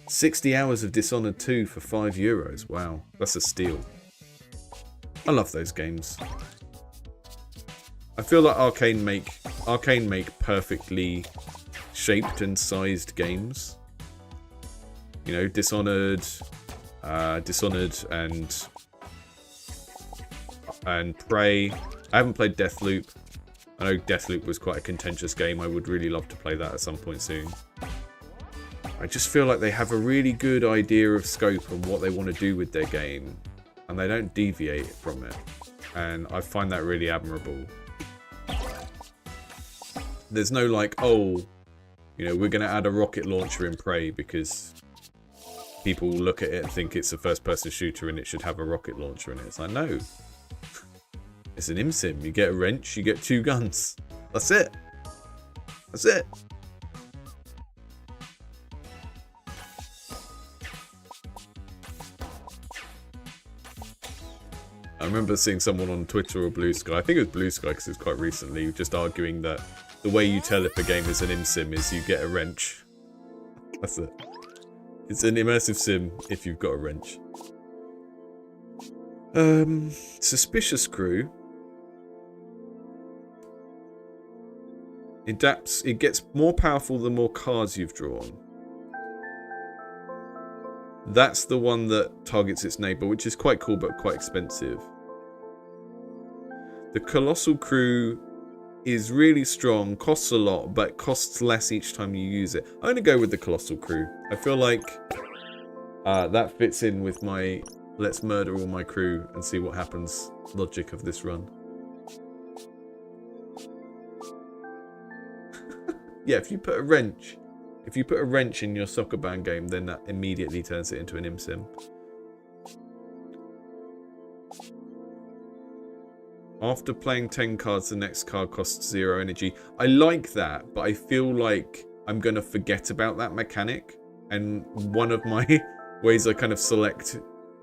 $60 hours of Dishonored 2 for €5. Wow, that's a steal. I love those games. I feel like Arcane make perfectly shaped and sized games. You know, Dishonored, and Prey. I haven't played Deathloop. I know Deathloop was quite a contentious game. I would really love to play that at some point soon. I just feel like they have a really good idea of scope and what they want to do with their game, and they don't deviate from it. And I find that really admirable. There's no like, oh, you know, we're going to add a rocket launcher in Prey because people look at it and think it's a first-person shooter and it should have a rocket launcher in it. It's like, no. It's an ImSim. You get a wrench, you get 2 guns. That's it. That's it. I remember seeing someone on Twitter or Blue Sky, I think it was Blue Sky because it was quite recently, just arguing that the way you tell if a game is an ImSim is you get a wrench. That's it. It's an immersive sim if you've got a wrench. Suspicious Crew. It gets more powerful the more cards you've drawn. That's the one that targets its neighbour, which is quite cool but quite expensive. The Colossal Crew is really strong, costs a lot, but costs less each time you use it. I'm going to go with the Colossal Crew. I feel like that fits in with my let's murder all my crew and see what happens logic of this run. Yeah, if you put a wrench in your soccer band game, then that immediately turns it into an ImSim. After playing 10 cards, the next card costs 0 energy. I like that, but I feel like I'm going to forget about that mechanic. And one of my ways I kind of select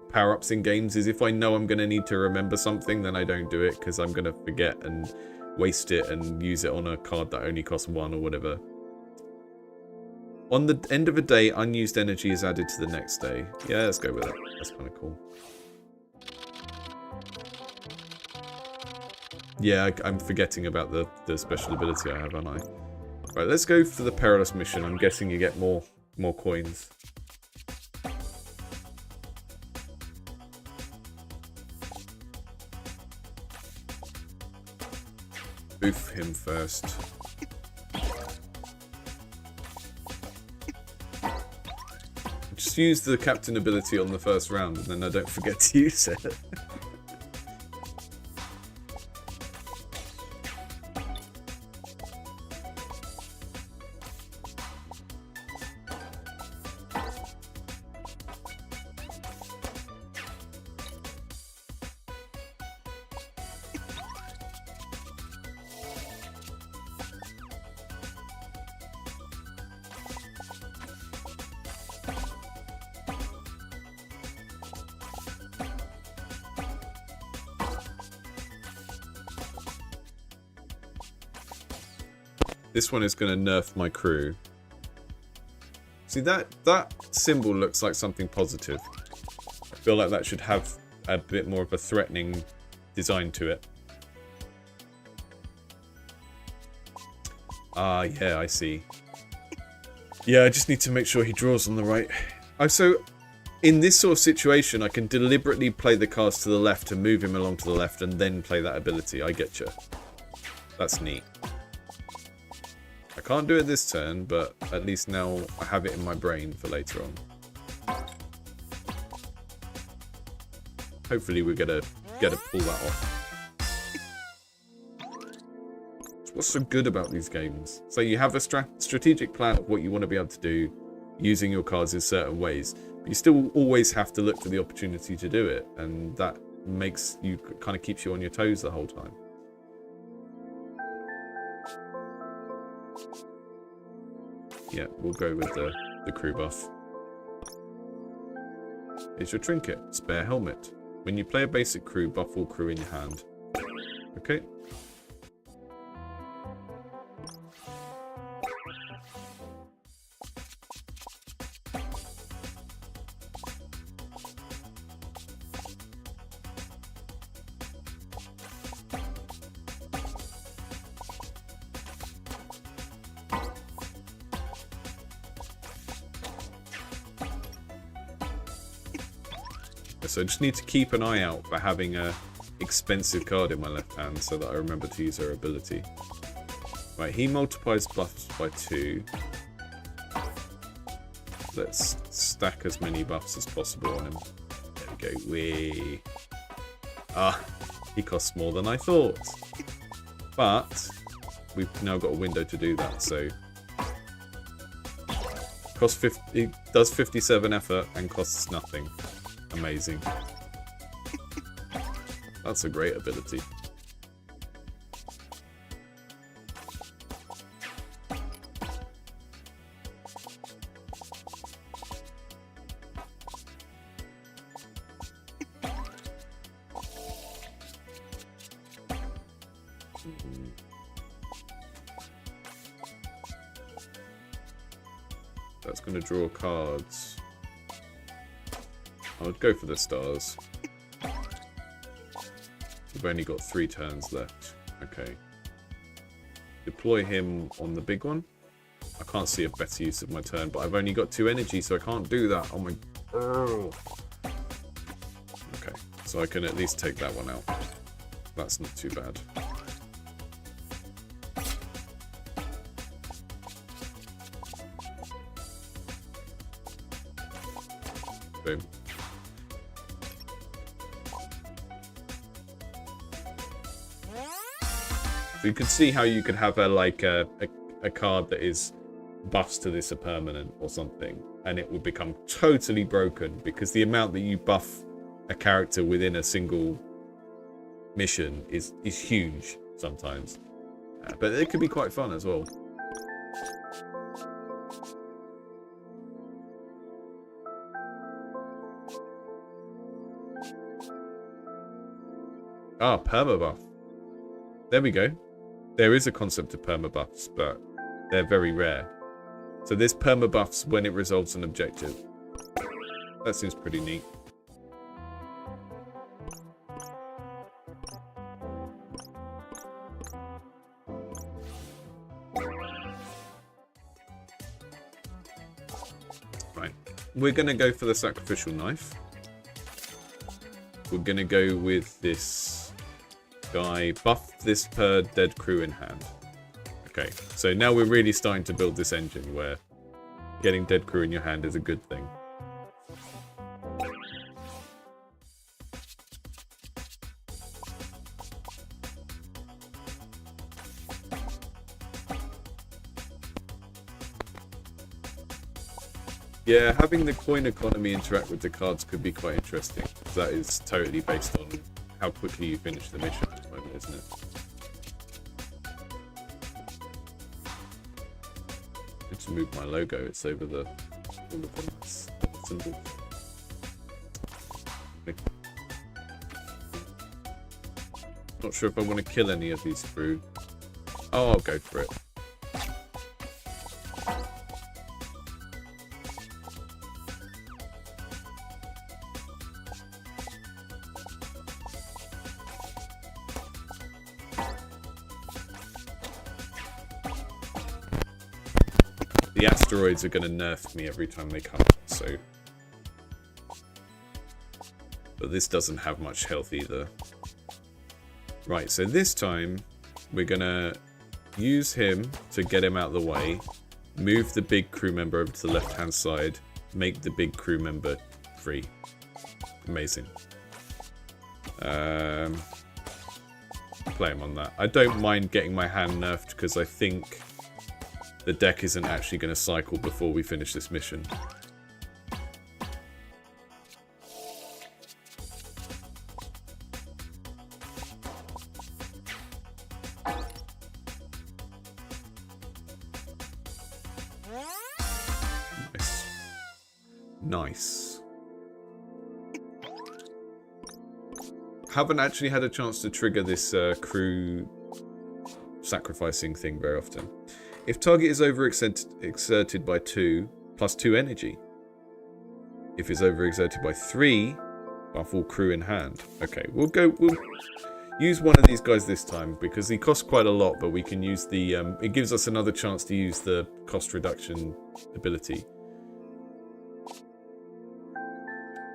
power-ups in games is if I know I'm going to need to remember something, then I don't do it because I'm going to forget and waste it and use it on a card that only costs 1 or whatever. On the end of a day, unused energy is added to the next day. Yeah, let's go with that. That's kind of cool. Yeah, I'm forgetting about the special ability I have, aren't I? Right, let's go for the perilous mission. I'm guessing you get more coins. Boof him first. Just use the captain ability on the first round and then I don't forget to use it. This one is going to nerf my crew. See, that symbol looks like something positive. I feel like that should have a bit more of a threatening design to it. Ah, yeah, I see. Yeah, I just need to make sure he draws on the right. So, in this sort of situation, I can deliberately play the cards to the left and move him along to the left and then play that ability. I getcha. That's neat. I can't do it this turn, but at least now I have it in my brain for later on. Hopefully we're gonna pull that off. What's so good about these games? So you have a strategic plan of what you want to be able to do using your cards in certain ways, but you still always have to look for the opportunity to do it, and that makes you kind of keeps you on your toes the whole time. Yeah, we'll go with the crew buff. Here's your trinket, spare helmet. When you play a basic crew, buff all crew in your hand. Okay. So I just need to keep an eye out for having a expensive card in my left hand so that I remember to use her ability. Right, he multiplies buffs by 2. Let's stack as many buffs as possible on him. There we go. Whee. Ah, he costs more than I thought. But we've now got a window to do that, so it does 57 effort and costs nothing. Amazing. That's a great ability. That's going to draw cards. I would go for the stars. We've only got 3 turns left. Okay. Deploy him on the big one. I can't see a better use of my turn, but I've only got 2 energy, so I can't do that. Oh my... Okay, so I can at least take that one out. That's not too bad. Boom. So you can see how you could have a card that is buffs to this a permanent or something, and it would become totally broken because the amount that you buff a character within a single mission is huge sometimes. But it can be quite fun as well. Ah, permabuff. There we go. There is a concept of permabuffs, but they're very rare. So there's permabuffs when it resolves an objective. That seems pretty neat. Right. We're going to go for the sacrificial knife. We're going to go with this guy. Buff this per dead crew in hand. Okay, so now we're really starting to build this engine where getting dead crew in your hand is a good thing. Yeah, having the coin economy interact with the cards could be quite interesting. That is totally based on how quickly you finish the mission at the moment, isn't it? Just move my logo, it's over the symbol. Not sure if I want to kill any of these through. Oh, I'll go for it. The asteroids are going to nerf me every time they come, so... But this doesn't have much health either. Right, so this time, we're going to use him to get him out of the way, move the big crew member over to the left-hand side, make the big crew member free. Amazing. Play him on that. I don't mind getting my hand nerfed, because I think... the deck isn't actually going to cycle before we finish this mission. Nice. Nice. Haven't actually had a chance to trigger this crew sacrificing thing very often. If target is overexerted by 2, plus 2 energy. If it's overexerted by 3, buff all crew in hand. Okay, we'll use one of these guys this time, because he costs quite a lot, but we can use the, it gives us another chance to use the cost reduction ability.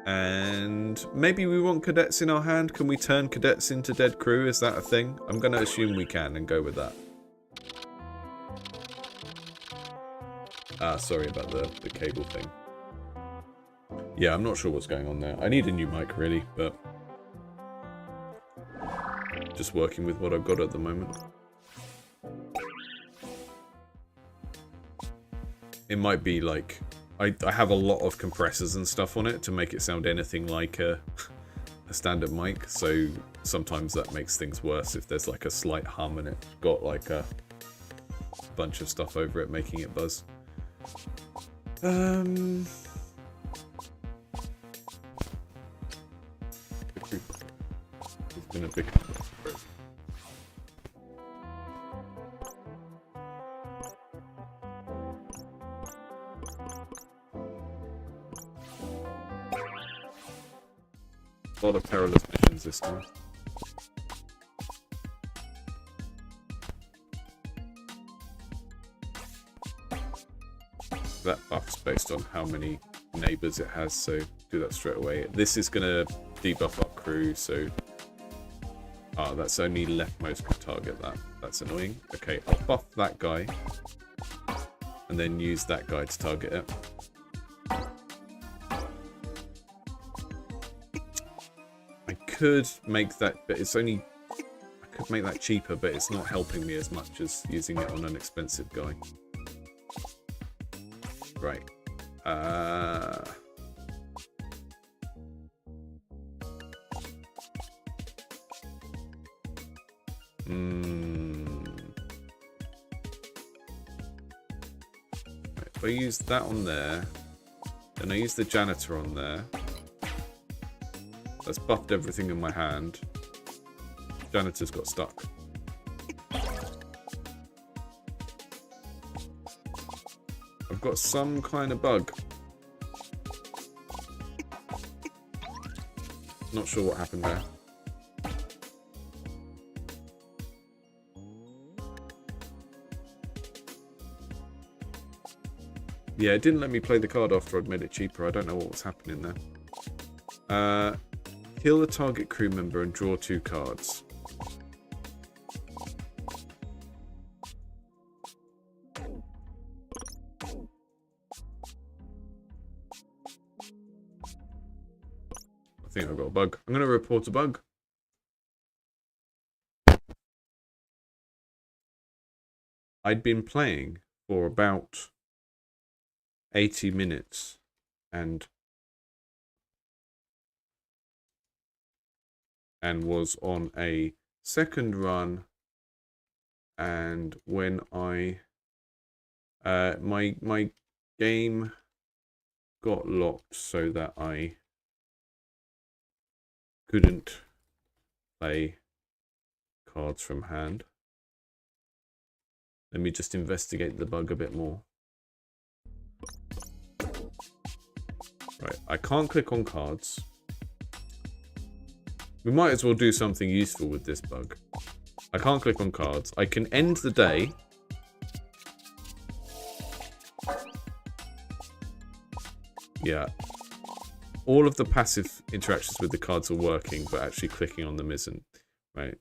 And maybe we want cadets in our hand. Can we turn cadets into dead crew? Is that a thing? I'm going to assume we can and go with that. Sorry about the cable thing. Yeah, I'm not sure what's going on there. I need a new mic, really, but just working with what I've got at the moment. It might be like... I have a lot of compressors and stuff on it to make it sound anything like a standard mic, so sometimes that makes things worse if there's like a slight hum and it's got like a bunch of stuff over it making it buzz. It's been a big... A lot of perilous missions this time. That buff's based on how many neighbours it has, so do that straight away. This is going to debuff our crew, so... Ah, that's only leftmost can target that. That's annoying. Okay, I'll buff that guy. And then use that guy to target it. I could make that, but it's only... I could make that cheaper, but it's not helping me as much as using it on an expensive guy. Right. If I use that on there, then I use the janitor on there. That's buffed everything in my hand. Janitor's got stuck. I've got some kind of bug. Not sure what happened there. Yeah, it didn't let me play the card after I'd made it cheaper. I don't know what was happening there. Kill the target crew member and draw 2 cards. I think I've got a bug. I'm going to report a bug. I'd been playing for about 80 minutes and was on a second run, and when I my game got locked so that I couldn't play cards from hand. Let me just investigate the bug a bit more. Right, I can't click on cards. We might as well do something useful with this bug. I can't click on cards. I can end the day. Yeah. All of the passive interactions with the cards are working, but actually clicking on them isn't. Right.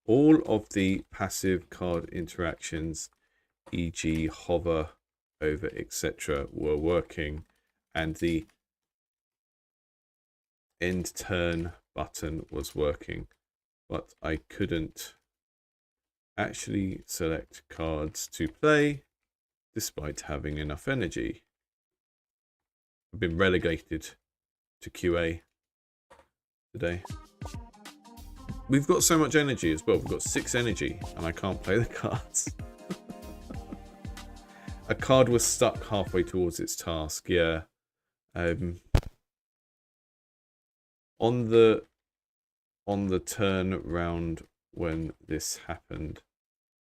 All of the passive card interactions, e.g. hover over, etc., were working, and the end turn button was working, but I couldn't actually select cards to play despite having enough energy. I've been relegated to QA today. We've got so much energy as well. We've got 6 energy and I can't play the cards. A card was stuck halfway towards its task, yeah. On the turn round when this happened,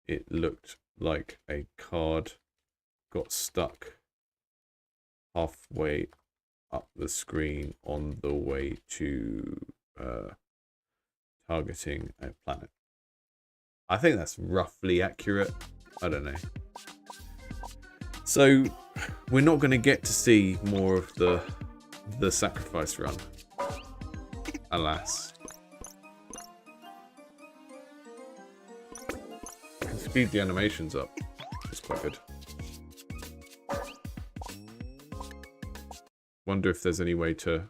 it looked like a card got stuck halfway up the screen on the way to targeting a planet. I think that's roughly accurate. I don't know. So we're not going to get to see more of the sacrifice run. Alas. I can speed the animations up. It's quite good. Wonder if there's any way to...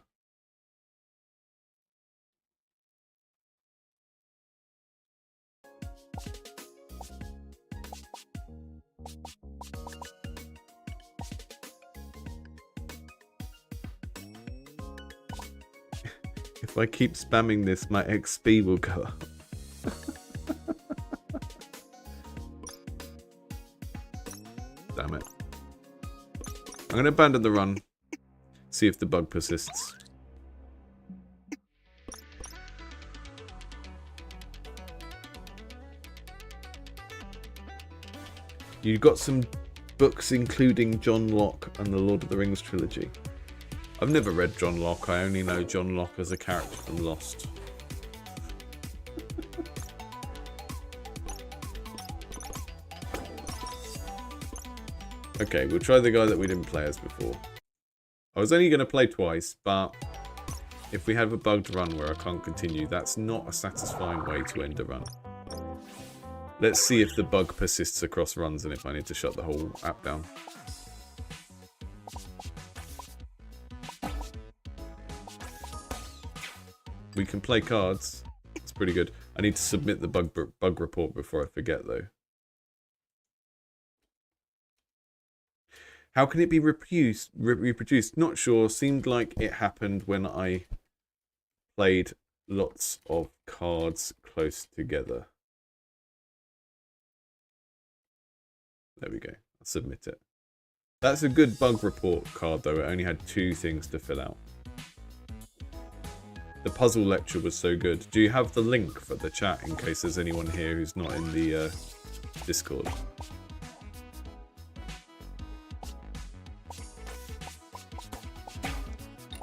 If I keep spamming this, my XP will go up. Damn it. I'm going to abandon the run. See if the bug persists. You got some books including John Locke and the Lord of the Rings trilogy. I've never read John Locke. I only know John Locke as a character from Lost. Okay, we'll try the guy that we didn't play as before. I was only going to play twice, but if we have a bugged run where I can't continue, that's not a satisfying way to end a run. Let's see if the bug persists across runs and if I need to shut the whole app down. We can play cards. That's pretty good. I need to submit the bug report before I forget, though. How can it be reproduced? Not sure. Seemed like it happened when I played lots of cards close together. There we go. I'll submit it. That's a good bug report card, though. It only had 2 things to fill out. The puzzle lecture was so good. Do you have the link for the chat in case there's anyone here who's not in the Discord?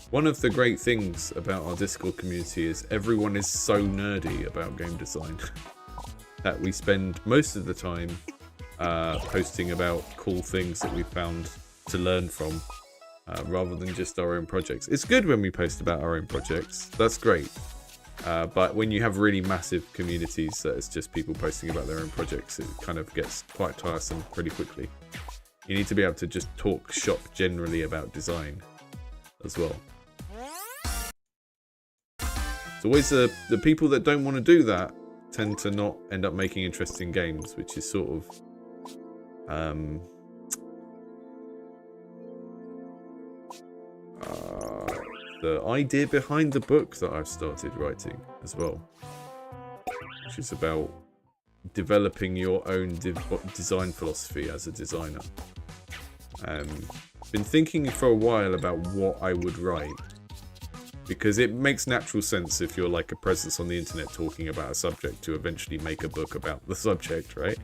One of the great things about our Discord community is everyone is so nerdy about game design that we spend most of the time posting about cool things that we found to learn from. Rather than just our own projects. It's good when we post about our own projects. That's great. But when you have really massive communities that it's just people posting about their own projects, it kind of gets quite tiresome pretty quickly. You need to be able to just talk shop generally about design as well. It's always the people that don't want to do that tend to not end up making interesting games, which is sort of... the idea behind the book that I've started writing as well, which is about developing your own design philosophy as a designer. Been thinking for a while about what I would write, because it makes natural sense if you're like a presence on the internet talking about a subject to eventually make a book about the subject, right?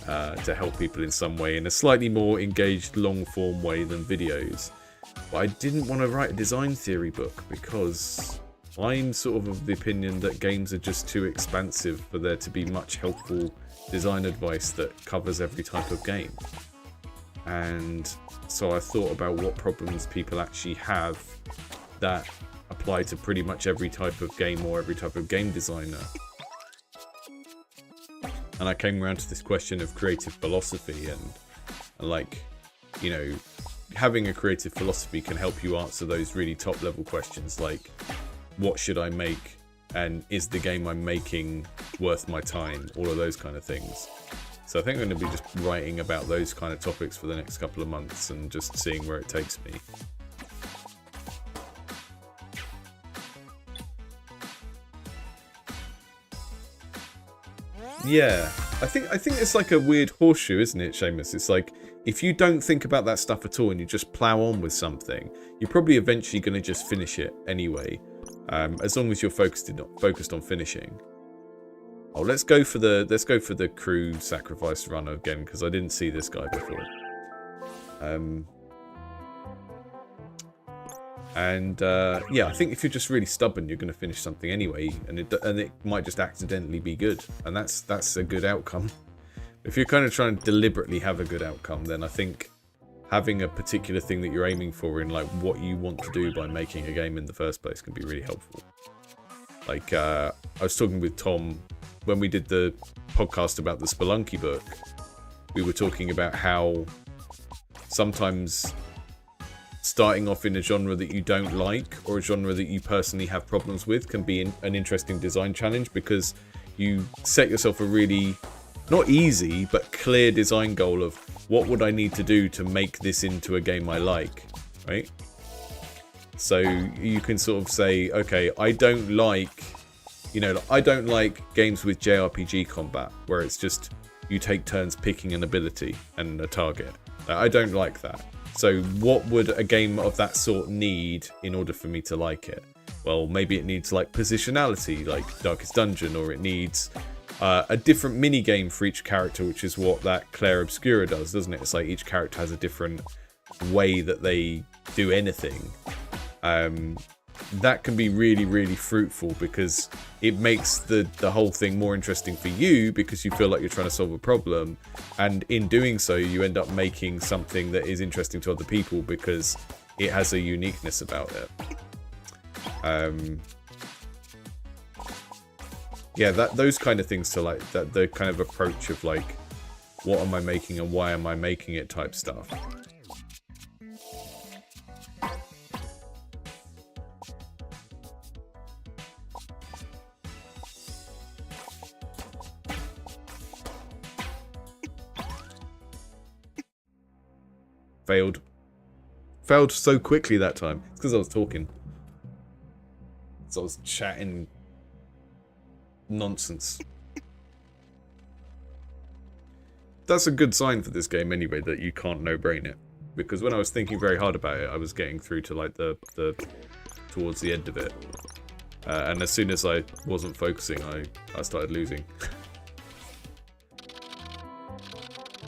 To help people in some way in a slightly more engaged long form way than videos. But I didn't want to write a design theory book because I'm sort of the opinion that games are just too expansive for there to be much helpful design advice that covers every type of game. And so I thought about what problems people actually have that apply to pretty much every type of game or every type of game designer. And I came around to this question of creative philosophy and like, you know, having a creative philosophy can help you answer those really top level questions like what should I make and is the game I'm making worth my time, all of those kind of things. So I think I'm going to be just writing about those kind of topics for the next couple of months and just seeing where it takes me. Yeah, I think it's like a weird horseshoe, isn't it, Seamus? It's like if you don't think about that stuff at all and you just plow on with something, you're probably eventually going to just finish it anyway, as long as you're focused on finishing. Oh, let's go for the crew sacrifice run again because I didn't see this guy before. Yeah, I think if you're just really stubborn, you're going to finish something anyway, and it might just accidentally be good, and that's a good outcome. If you're kind of trying to deliberately have a good outcome, then I think having a particular thing that you're aiming for in like what you want to do by making a game in the first place can be really helpful. Like I was talking with Tom when we did the podcast about the Spelunky book. We were talking about how sometimes starting off in a genre that you don't like, or a genre that you personally have problems with, can be an interesting design challenge, because you set yourself a really, not easy, but clear design goal of what would I need to do to make this into a game I like, right? So you can sort of say, okay, I don't like games with JRPG combat, where it's just you take turns picking an ability and a target. I don't like that. So what would a game of that sort need in order for me to like it? Well, maybe it needs like positionality, like Darkest Dungeon, or it needs a different mini game for each character, which is what that Claire Obscura does, doesn't it? It's like each character has a different way that they do anything. That can be really, really fruitful, because it makes the whole thing more interesting for you, because you feel like you're trying to solve a problem, and in doing so you end up making something that is interesting to other people because it has a uniqueness about it. Yeah, those kind of things, to like that, the kind of approach of like, what am I making and why am I making it type stuff. Failed so quickly that time. It's because I was talking. So I was chatting nonsense. That's a good sign for this game anyway, that you can't no-brain it. Because when I was thinking very hard about it, I was getting through to like the towards the end of it. And as soon as I wasn't focusing, I started losing.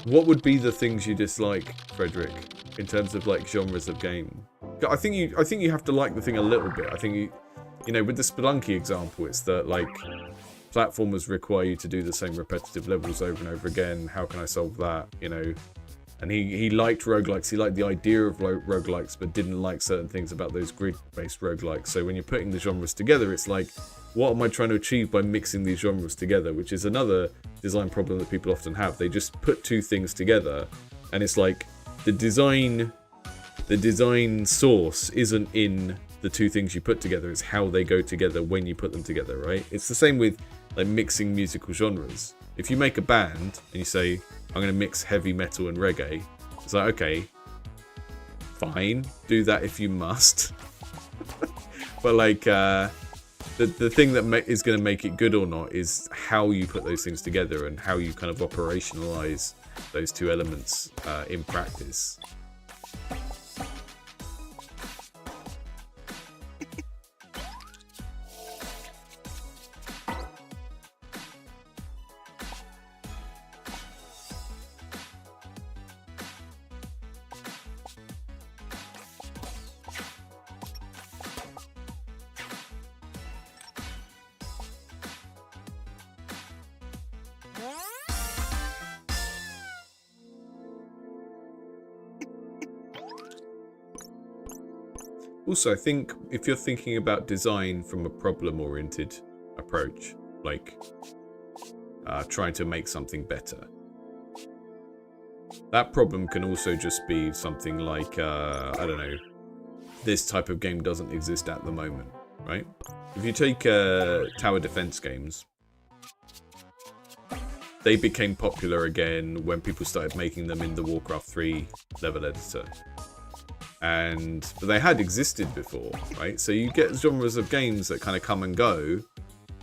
What would be the things you dislike, Frederick, in terms of like genres of game? I think you have to like the thing a little bit. I think you know, with the Spelunky example, it's that like platformers require you to do the same repetitive levels over and over again. How can I solve that? You know, and he liked roguelikes. He liked the idea of roguelikes, but didn't like certain things about those grid-based roguelikes. So when you're putting the genres together, it's like, what am I trying to achieve by mixing these genres together? Which is another design problem that people often have. They just put two things together, and it's like the design source isn't in the two things you put together. It's how they go together when you put them together, right? It's the same with like mixing musical genres. If you make a band and you say, I'm going to mix heavy metal and reggae, it's like, okay, fine, do that if you must. But like, the thing that is going to make it good or not is how you put those things together and how you kind of operationalize those two elements in practice. Also, I think if you're thinking about design from a problem-oriented approach, like trying to make something better, that problem can also just be something like, I don't know, this type of game doesn't exist at the moment, right? If you take tower defense games, they became popular again when people started making them in the Warcraft 3 level editor. But they had existed before, right? So you get genres of games that kind of come and go,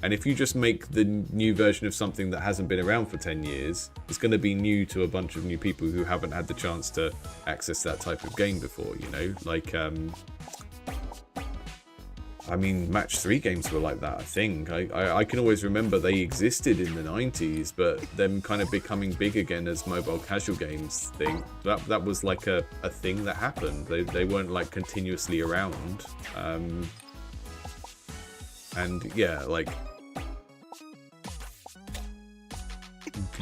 and if you just make the new version of something that hasn't been around for 10 years, it's going to be new to a bunch of new people who haven't had the chance to access that type of game before, you know? Like, I mean, Match 3 games were like that, I think. I can always remember they existed in the 90s, but them kind of becoming big again as mobile casual games thing, that was like a thing that happened. They weren't like continuously around. And yeah, like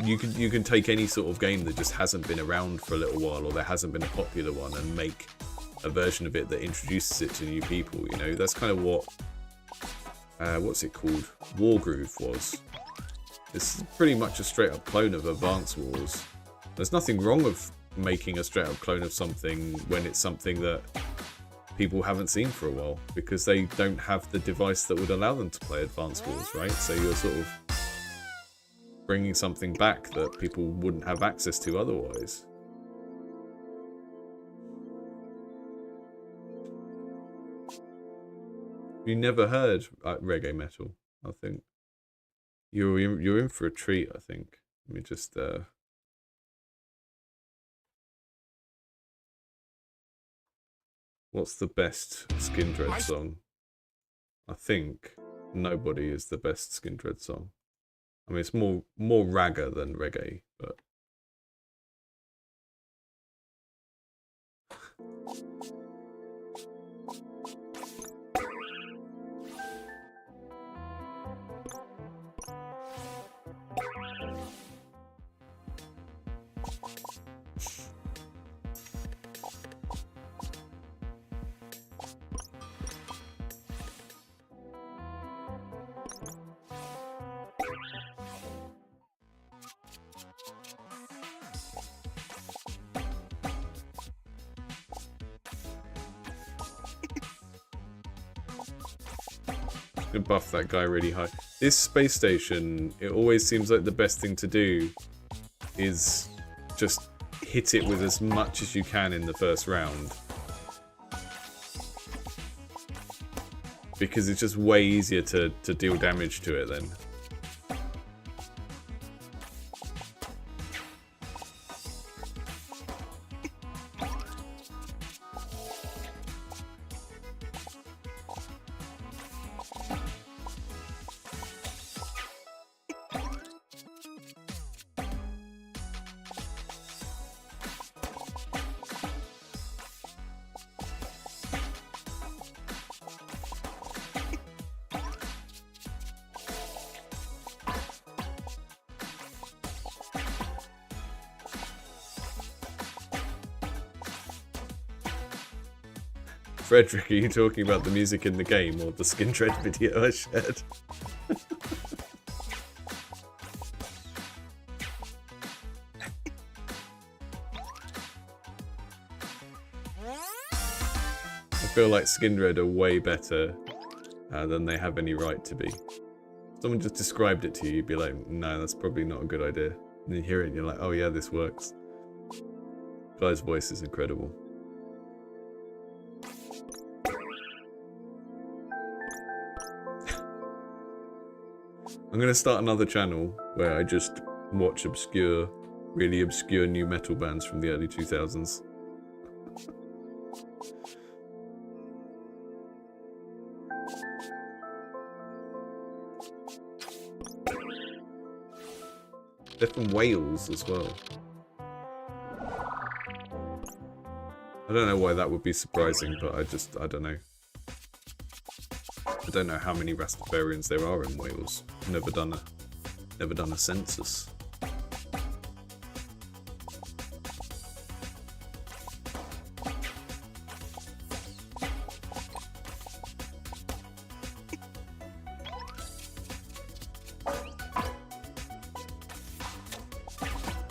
you can take any sort of game that just hasn't been around for a little while, or there hasn't been a popular one, and make a version of it that introduces it to new people. You know, that's kind of what what's it called? Wargroove was. It's pretty much a straight up clone of Advance Wars. There's nothing wrong with making a straight up clone of something when it's something that people haven't seen for a while, because they don't have the device that would allow them to play Advance Wars, right? So you're sort of bringing something back that people wouldn't have access to otherwise. You never heard reggae metal, I think. You're in for a treat, I think. Let me just what's the best Skindred song? I think Nobody is the best Skindred song. I mean, it's more ragga than reggae, but buff that guy really high. This space station, it always seems like the best thing to do is just hit it with as much as you can in the first round, because it's just way easier to deal damage to it then. Frederick, are you talking about the music in the game or the Skindred video I shared? I feel like Skindred are way better than they have any right to be. Someone just described it to you, you'd be like, no, that's probably not a good idea. And you hear it and you're like, oh yeah, this works. Guy's voice is incredible. I'm going to start another channel where I just watch obscure, really obscure new metal bands from the early 2000s. They're from Wales as well. I don't know why that would be surprising, but I don't know. I don't know how many Rastafarians there are in Wales. Never done a census.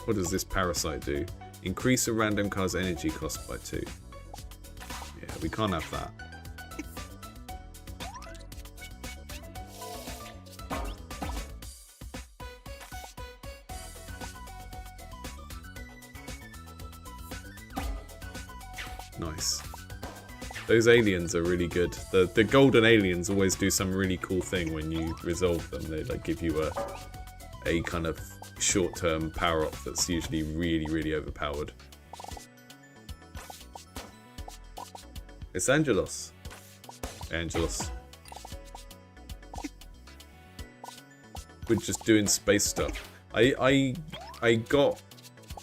What does this parasite do? Increase a random car's energy cost by 2. Yeah, we can't have that. Nice. Those aliens are really good. The golden aliens always do some really cool thing when you resolve them. They like give you a kind of short-term power-up that's usually really, really overpowered. It's Angelos. Angelos. We're just doing space stuff. I got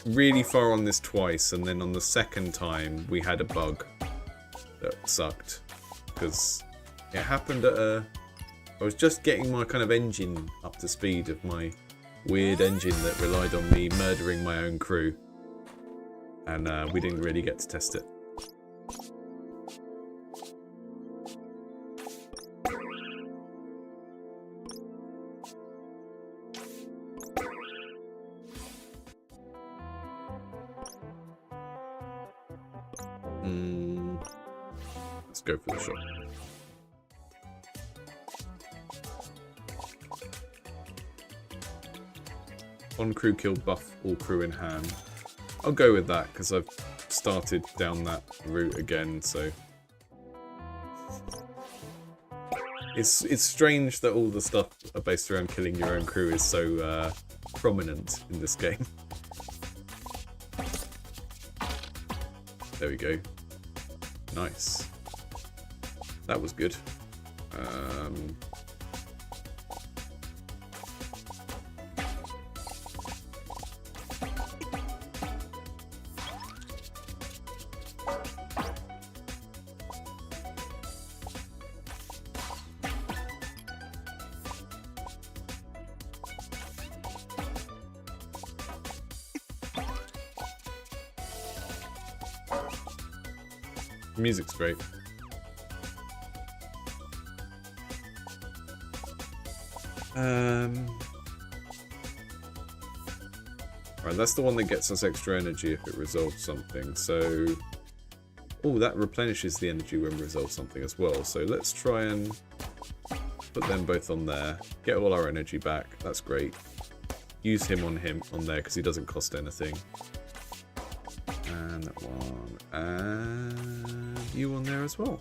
really far on this twice, and then on the second time we had a bug that sucked, because it happened at I was just getting my kind of engine up to speed of my weird engine that relied on me murdering my own crew. And we didn't really get to test it. Let's go for the shot. On crew kill buff, all crew in hand. I'll go with that because I've started down that route again, so it's strange that all the stuff based around killing your own crew is so prominent in this game. There we go. Nice. That was good. Music's great. Right, that's the one that gets us extra energy if it resolves something. So, oh, that replenishes the energy when we resolve something as well. So let's try and put them both on there. Get all our energy back. That's great. Use him on there because he doesn't cost anything. And that one, and you on there as well.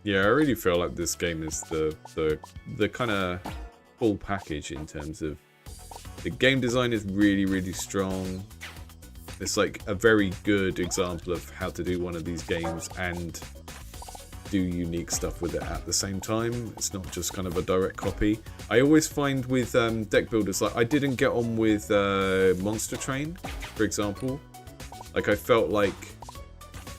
Yeah, I really feel like this game is the kind of full package in terms of the game design is really, really strong. It's like a very good example of how to do one of these games and do unique stuff with it at the same time. It's not just kind of a direct copy. I always find with deck builders, like I didn't get on with Monster Train, for example. Like I felt like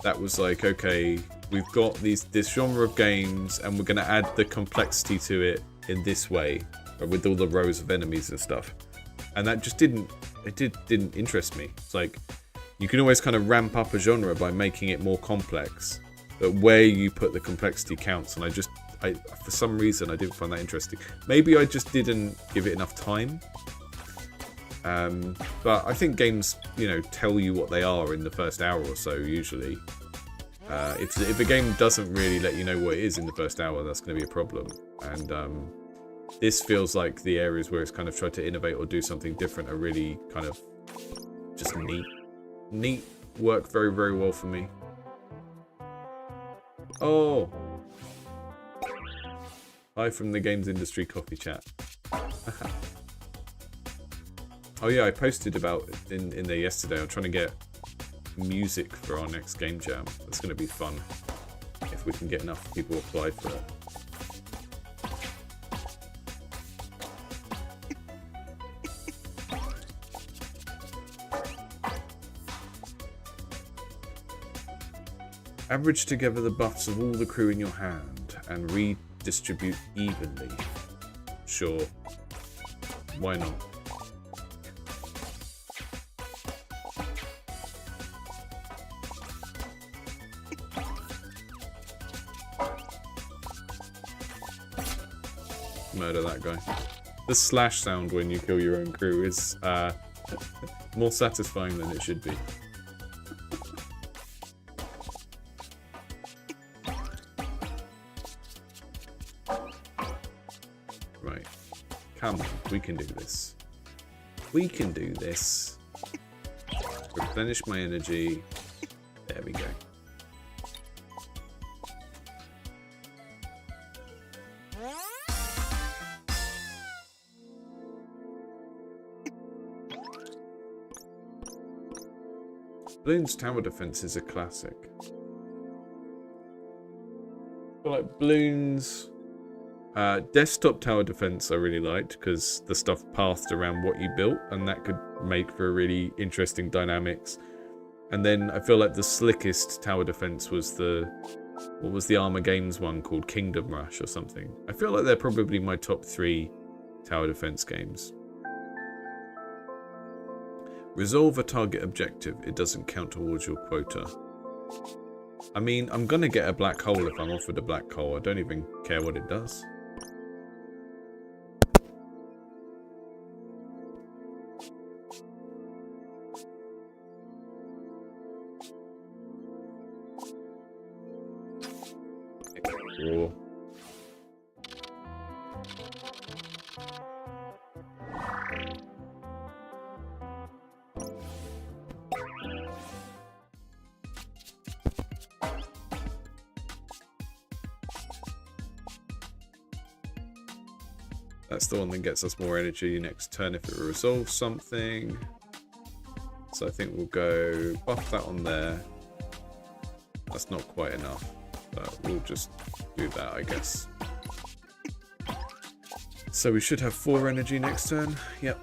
that was like, okay, we've got this genre of games and we're going to add the complexity to it in this way, with all the rows of enemies and stuff. And that just didn't interest me. It's like, you can always kind of ramp up a genre by making it more complex, but where you put the complexity counts. And I for some reason, I didn't find that interesting. Maybe I just didn't give it enough time. But I think games, tell you what they are in the first hour or so, usually. If a game doesn't really let you know what it is in the first hour, that's going to be a problem. And this feels like the areas where it's kind of tried to innovate or do something different are really kind of just neat. Work very, very well for me. Oh! Hi from the games industry coffee chat. Oh yeah, I posted about in there yesterday. I'm trying to get music for our next game jam. That's going to be fun if we can get enough people apply for it. Average together the buffs of all the crew in your hand and redistribute evenly. Sure. Why not? Murder that guy. The slash sound when you kill your own crew is more satisfying than it should be. Right. Come on, we can do this. We can do this. Replenish my energy. There we go. Bloons tower defense is a classic. I feel like Bloons desktop tower defense I really liked because the stuff pathed around what you built and that could make for really interesting dynamics. And then I feel like the slickest tower defense was what was the Armor Games one called? Kingdom Rush or something. I feel like they're probably my top 3 tower defense games. Resolve a target objective. It doesn't count towards your quota. I mean, I'm going to get a black hole if I'm offered a black hole. I don't even care what it does. Cool. That's the one that gets us more energy next turn if it resolves something. So I think we'll go buff that on there. That's not quite enough, but we'll just do that, I guess. So we should have 4 energy next turn. Yep.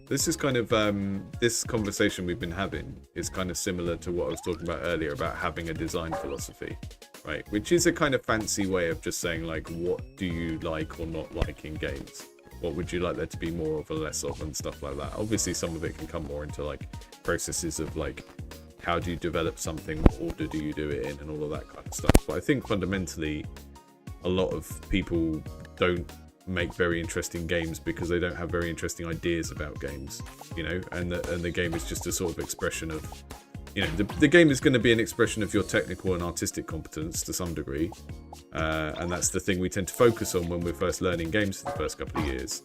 This is kind of, this conversation we've been having is kind of similar to what I was talking about earlier about having a design philosophy, right? Which is a kind of fancy way of just saying, like, what do you like or not like in games? What would you like there to be more of or less of and stuff like that? Obviously, some of it can come more into, like, processes of, like, how do you develop something, what order do you do it in, and all of that kind of stuff. But I think fundamentally, a lot of people don't make very interesting games because they don't have very interesting ideas about games, you know, and the game is just a sort of expression of, you know, the game is going to be an expression of your technical and artistic competence to some degree, and that's the thing we tend to focus on when we're first learning games for the first couple of years.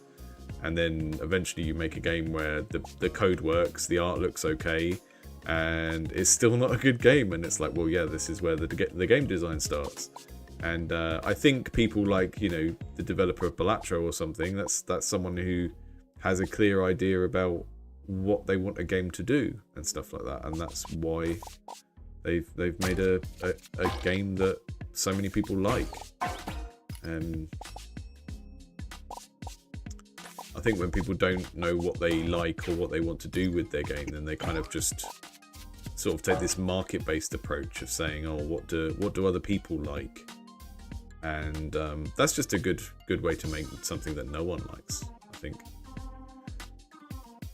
And then eventually you make a game where the code works, the art looks okay, and it's still not a good game, and it's like, well, yeah, this is where the game design starts. And I think people like, you know, the developer of Balatro or something, that's someone who has a clear idea about what they want a game to do and stuff like that, and that's why they've made a game that so many people like. And I think when people don't know what they like or what they want to do with their game, then they kind of just sort of take this market-based approach of saying, oh, what do other people like? And that's just a good way to make something that no one likes, I think.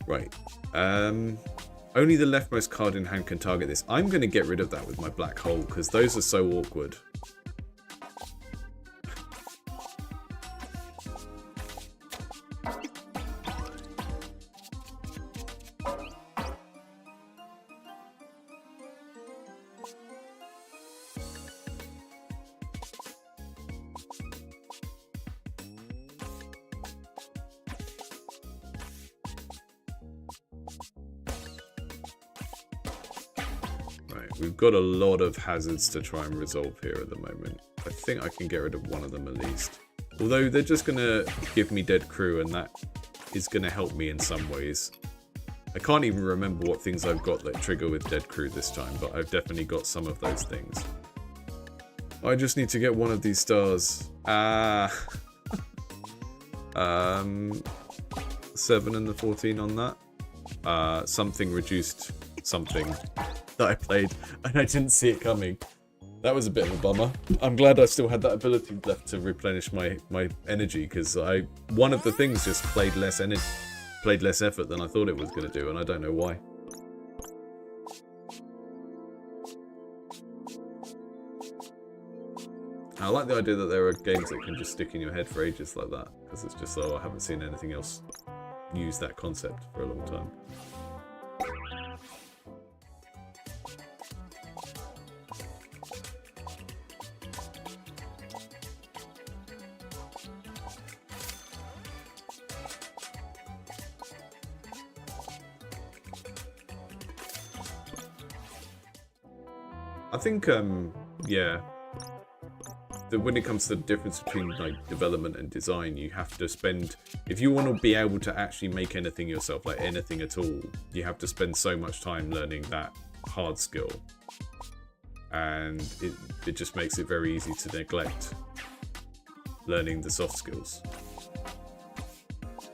Right. Only the leftmost card in hand can target this. I'm going to get rid of that with my black hole because those are so awkward. We've got a lot of hazards to try and resolve here at the moment. I think I can get rid of one of them at least. Although they're just going to give me dead crew, and that is going to help me in some ways. I can't even remember what things I've got that trigger with dead crew this time, but I've definitely got some of those things. I just need to get one of these stars. 7 and the 14 on that. Something reduced something that I played, and I didn't see it coming. That was a bit of a bummer. I'm glad I still had that ability left to replenish my energy, because one of the things just played less effort than I thought it was going to do, and I don't know why. I like the idea that there are games that can just stick in your head for ages like that, because it's just, oh, I haven't seen anything else use that concept for a long time. I think, yeah, when it comes to the difference between like development and design, you have to spend, if you want to be able to actually make anything yourself, like anything at all, you have to spend so much time learning that hard skill, and it just makes it very easy to neglect learning the soft skills.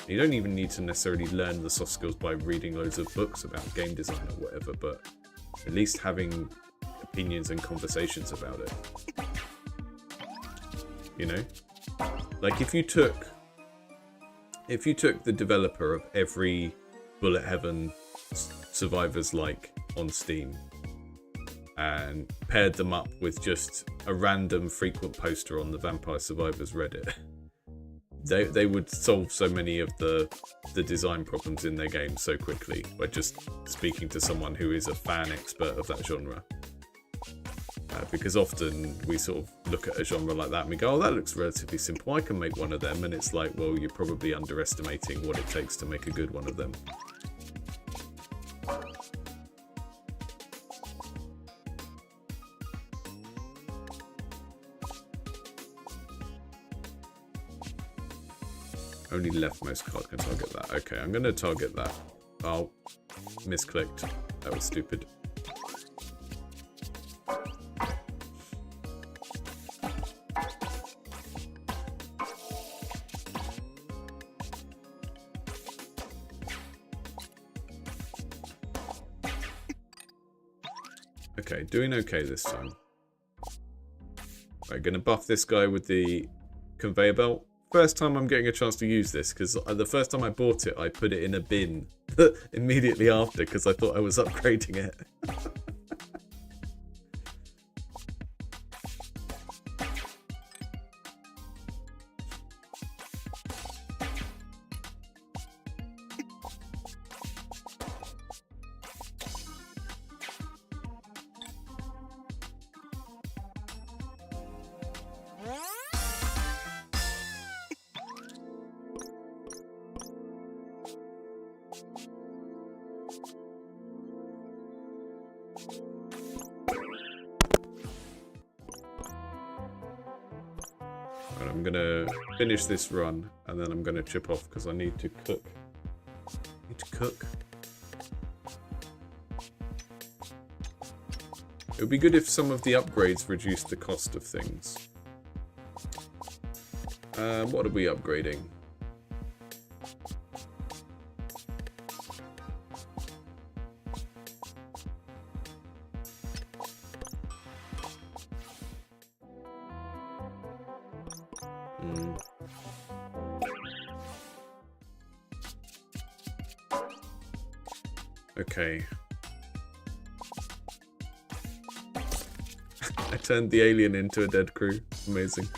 You don't even need to necessarily learn the soft skills by reading loads of books about game design or whatever, but at least having opinions and conversations about it. You know? Like if you took the developer of every Bullet Heaven Survivors like on Steam and paired them up with just a random frequent poster on the Vampire Survivors Reddit, they would solve so many of the design problems in their game so quickly by just speaking to someone who is a fan expert of that genre. Because often we sort of look at a genre like that and we go, oh, that looks relatively simple, I can make one of them. And it's like, well, you're probably underestimating what it takes to make a good one of them. Only leftmost card can target that. Okay, I'm going to target that. Oh, misclicked. That was stupid. Okay, doing okay this time. Right, going to buff this guy with the conveyor belt. First time I'm getting a chance to use this, because the first time I bought it, I put it in a bin immediately after, because I thought I was upgrading it. I'm gonna finish this run and then I'm gonna chip off because I need to cook. It would be good if some of the upgrades reduced the cost of things. What are we upgrading? Okay. I turned the alien into a dead crew. Amazing.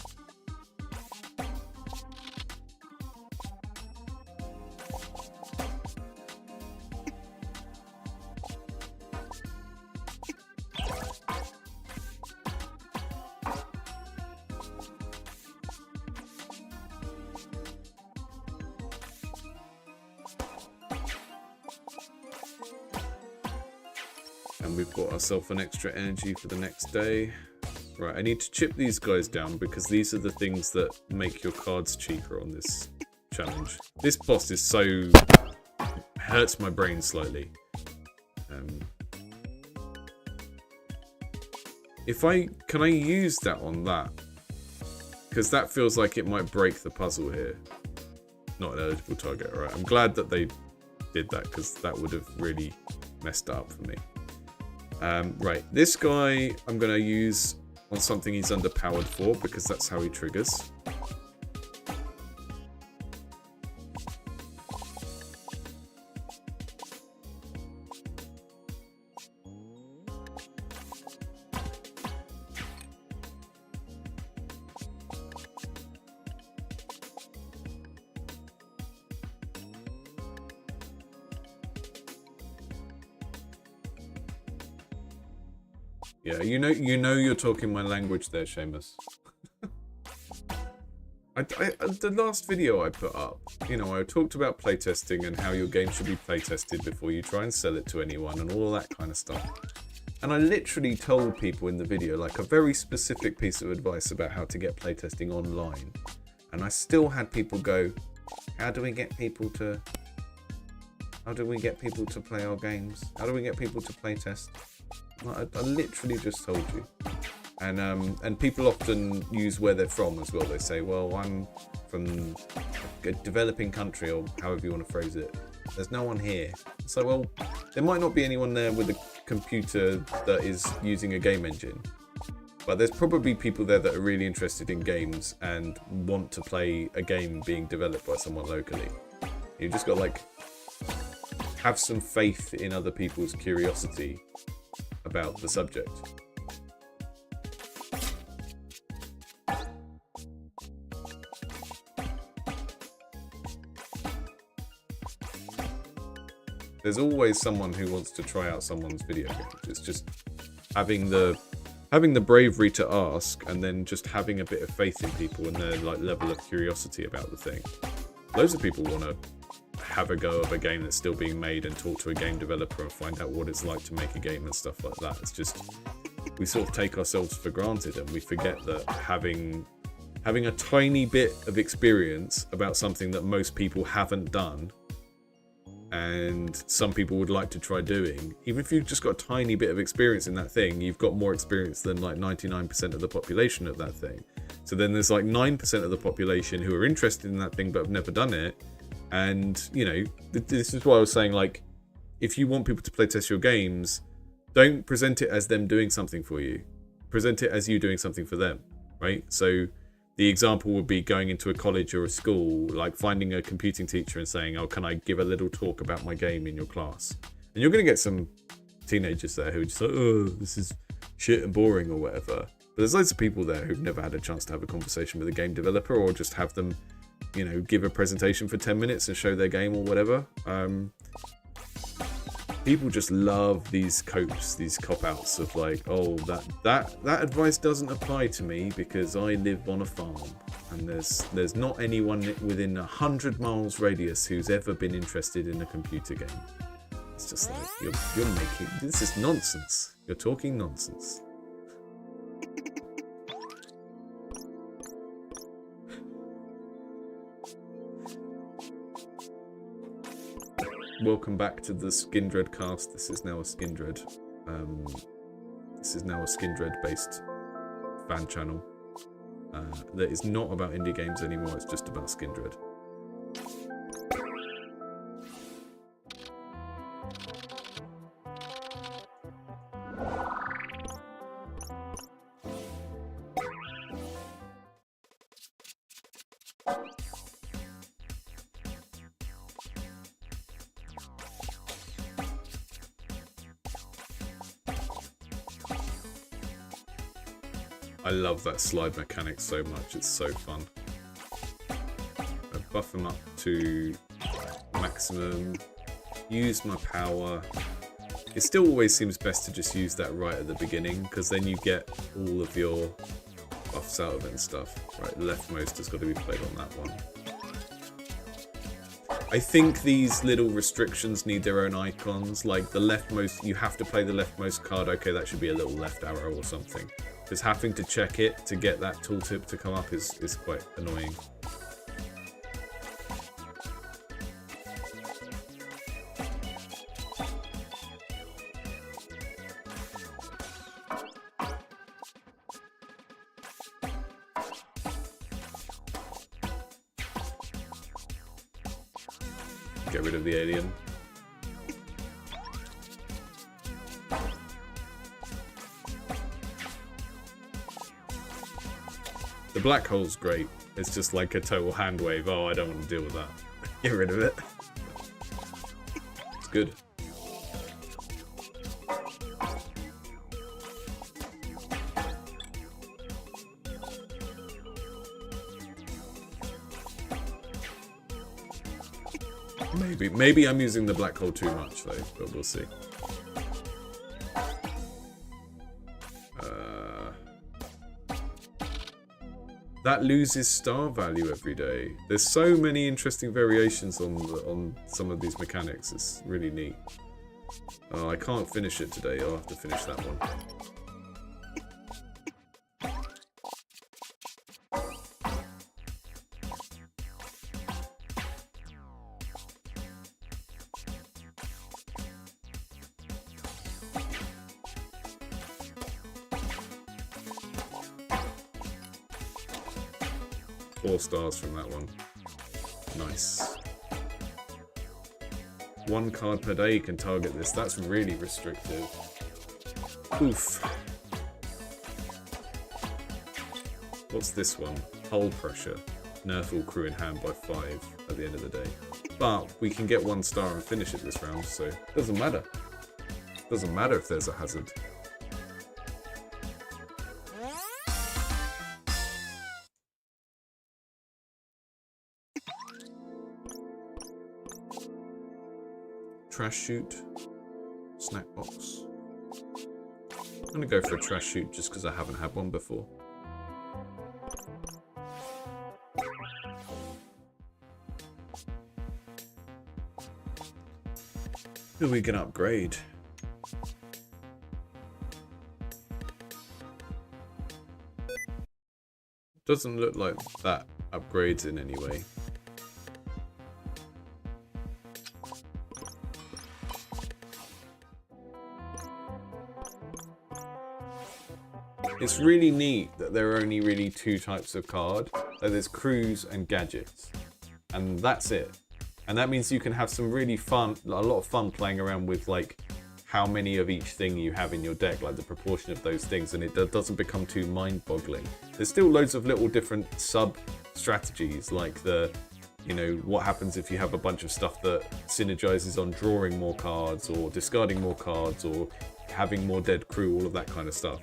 And we've got ourselves an extra energy for the next day. Right, I need to chip these guys down because these are the things that make your cards cheaper on this challenge. This boss is so... hurts my brain slightly. Can I use that on that? Because that feels like it might break the puzzle here. Not an eligible target, alright. I'm glad that they did that because that would have really messed it up for me. Right, this guy I'm going to use on something he's underpowered for because that's how he triggers. Yeah, you know you're talking my language there, Seamus. The last video I put up, you know, I talked about playtesting and how your game should be playtested before you try and sell it to anyone and all that kind of stuff. And I literally told people in the video, like, a very specific piece of advice about how to get playtesting online. And I still had people go, how do we get people to How do we get people to play our games? How do we get people to play test? I literally just told you. And people often use where they're from as well. They say, well, I'm from a developing country, or however you want to phrase it. There's no one here. So, well, there might not be anyone there with a computer that is using a game engine. But there's probably people there that are really interested in games and want to play a game being developed by someone locally. You've just got to, like, have some faith in other people's curiosity about the subject. There's always someone who wants to try out someone's video game. It's just having the bravery to ask, and then just having a bit of faith in people and their like level of curiosity about the thing. Loads of people want to have a go of a game that's still being made and talk to a game developer and find out what it's like to make a game and stuff like that. It's just, we sort of take ourselves for granted, and we forget that having a tiny bit of experience about something that most people haven't done and some people would like to try doing, even if you've just got a tiny bit of experience in that thing, you've got more experience than like 99% of the population of that thing. So then there's like 9% of the population who are interested in that thing but have never done it. And, you know, this is why I was saying, like, if you want people to play test your games, don't present it as them doing something for you. Present it as you doing something for them, right? So the example would be going into a college or a school, like finding a computing teacher and saying, oh, can I give a little talk about my game in your class? And you're going to get some teenagers there who are just like, oh, this is shit and boring or whatever. But there's loads of people there who've never had a chance to have a conversation with a game developer, or just have them, you know, give a presentation for 10 minutes and show their game or whatever. People just love these copes, these cop-outs of like, oh, that advice doesn't apply to me because I live on a farm and there's not anyone within 100 miles radius who's ever been interested in a computer game. It's just like, you're making, this is nonsense. You're talking nonsense. Welcome back to the Skindred cast. This is now a Skindred. This is now a Skindred-based fan channel that is not about indie games anymore. It's just about Skindred. I love that slide mechanic so much, it's so fun. I buff them up to maximum, use my power. It still always seems best to just use that right at the beginning, because then you get all of your buffs out of it and stuff. Right, leftmost has got to be played on that one. I think these little restrictions need their own icons, like the leftmost, you have to play the leftmost card, okay, that should be a little left arrow or something. Because having to check it to get that tooltip to come up is quite annoying. Get rid of the alien. The black hole's great. It's just like a total hand wave. Oh, I don't want to deal with that. Get rid of it. It's good. Maybe I'm using the black hole too much though, but we'll see. That loses star value every day. There's so many interesting variations on some of these mechanics. It's really neat. I can't finish it today. I'll have to finish that one. 4 stars from that one. Nice. 1 card per day can target this. That's really restrictive. Oof. What's this one? Hull pressure. Nerf all crew in hand by 5 at the end of the day. But we can get 1 star and finish it this round, so it doesn't matter. Doesn't matter if there's a hazard. Trash chute. Snack box. I'm gonna go for a trash chute just because I haven't had one before. Who are we gonna upgrade? Doesn't look like that upgrades in any way. It's really neat that there are only really 2 types of card. So there's crews and gadgets. And that's it. And that means you can have some really fun, a lot of fun playing around with like how many of each thing you have in your deck, like the proportion of those things, and it doesn't become too mind-boggling. There's still loads of little different sub-strategies, like the, you know, what happens if you have a bunch of stuff that synergizes on drawing more cards or discarding more cards or having more dead crew, all of that kind of stuff.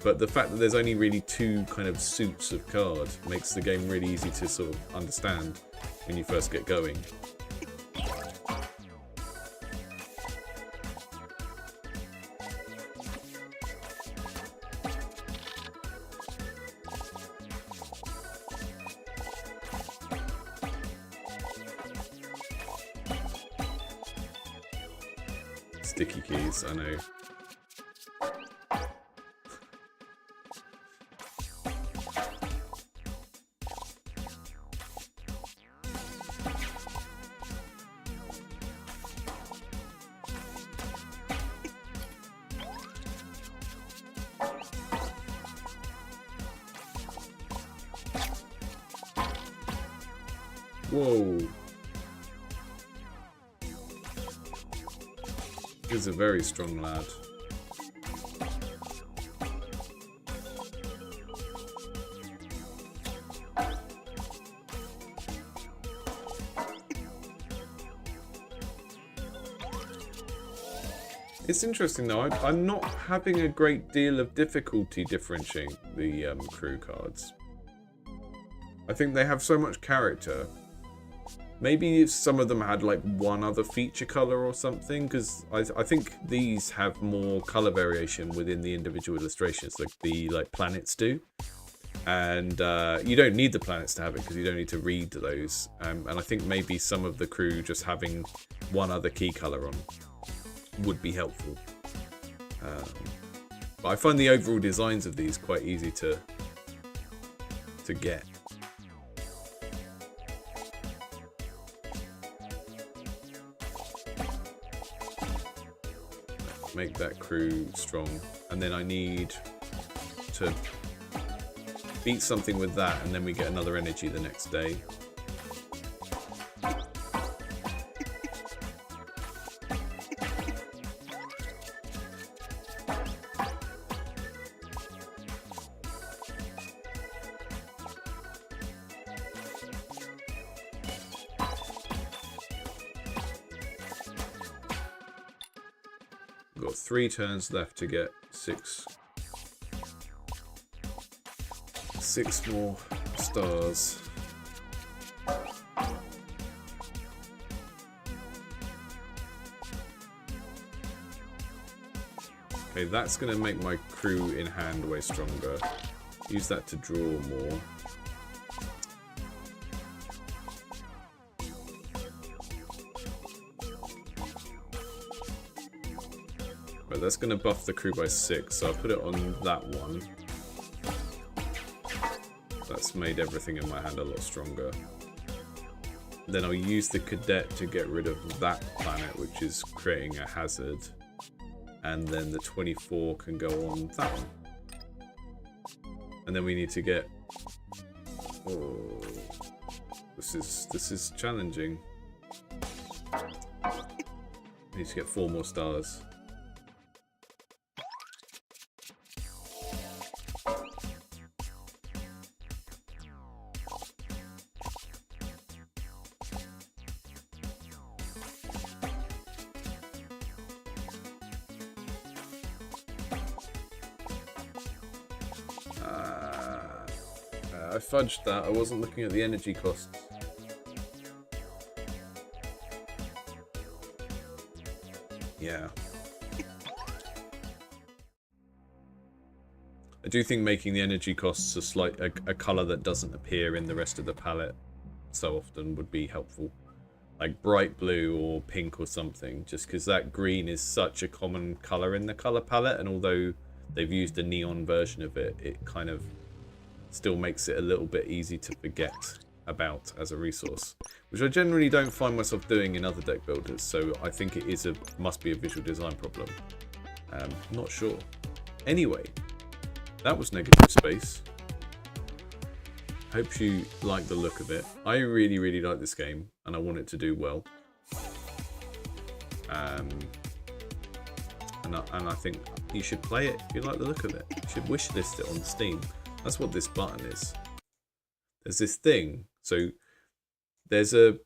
But the fact that there's only really 2 kind of suits of card makes the game really easy to sort of understand when you first get going. Sticky keys, I know. Whoa. He's a very strong lad. It's interesting though, I'm not having a great deal of difficulty differentiating the crew cards. I think they have so much character. Maybe if some of them had like 1 other feature color or something, because I think these have more color variation within the individual illustrations, like the planets do. And you don't need the planets to have it because you don't need to read those. And I think maybe some of the crew just having 1 other key color on would be helpful. But I find the overall designs of these quite easy to get. Make that crew strong, and then I need to beat something with that, and then we get another energy the next day. We've got 3 turns left to get 6 more stars. Okay, that's going to make my crew in hand way stronger. Use that to draw more. But that's going to buff the crew by 6, so I'll put it on that one. That's made everything in my hand a lot stronger. Then I'll use the cadet to get rid of that planet, which is creating a hazard. And then the 24 can go on that one. And then we need to get Oh, this is challenging. Need to get 4 more stars. I fudged that. I wasn't looking at the energy costs. Yeah. I do think making the energy costs a color that doesn't appear in the rest of the palette so often would be helpful. Like bright blue or pink or something, just because that green is such a common color in the color palette, and although they've used a neon version of it, it kind of still makes it a little bit easy to forget about as a resource, which I generally don't find myself doing in other deck builders, so I think it is must be a visual design problem. Not sure. Anyway, that was Negative Space. Hope you like the look of it. I really, really like this game, and I want it to do well. And I think you should play it if you like the look of it. You should wishlist it on Steam. That's what this button is. There's this thing. So there's a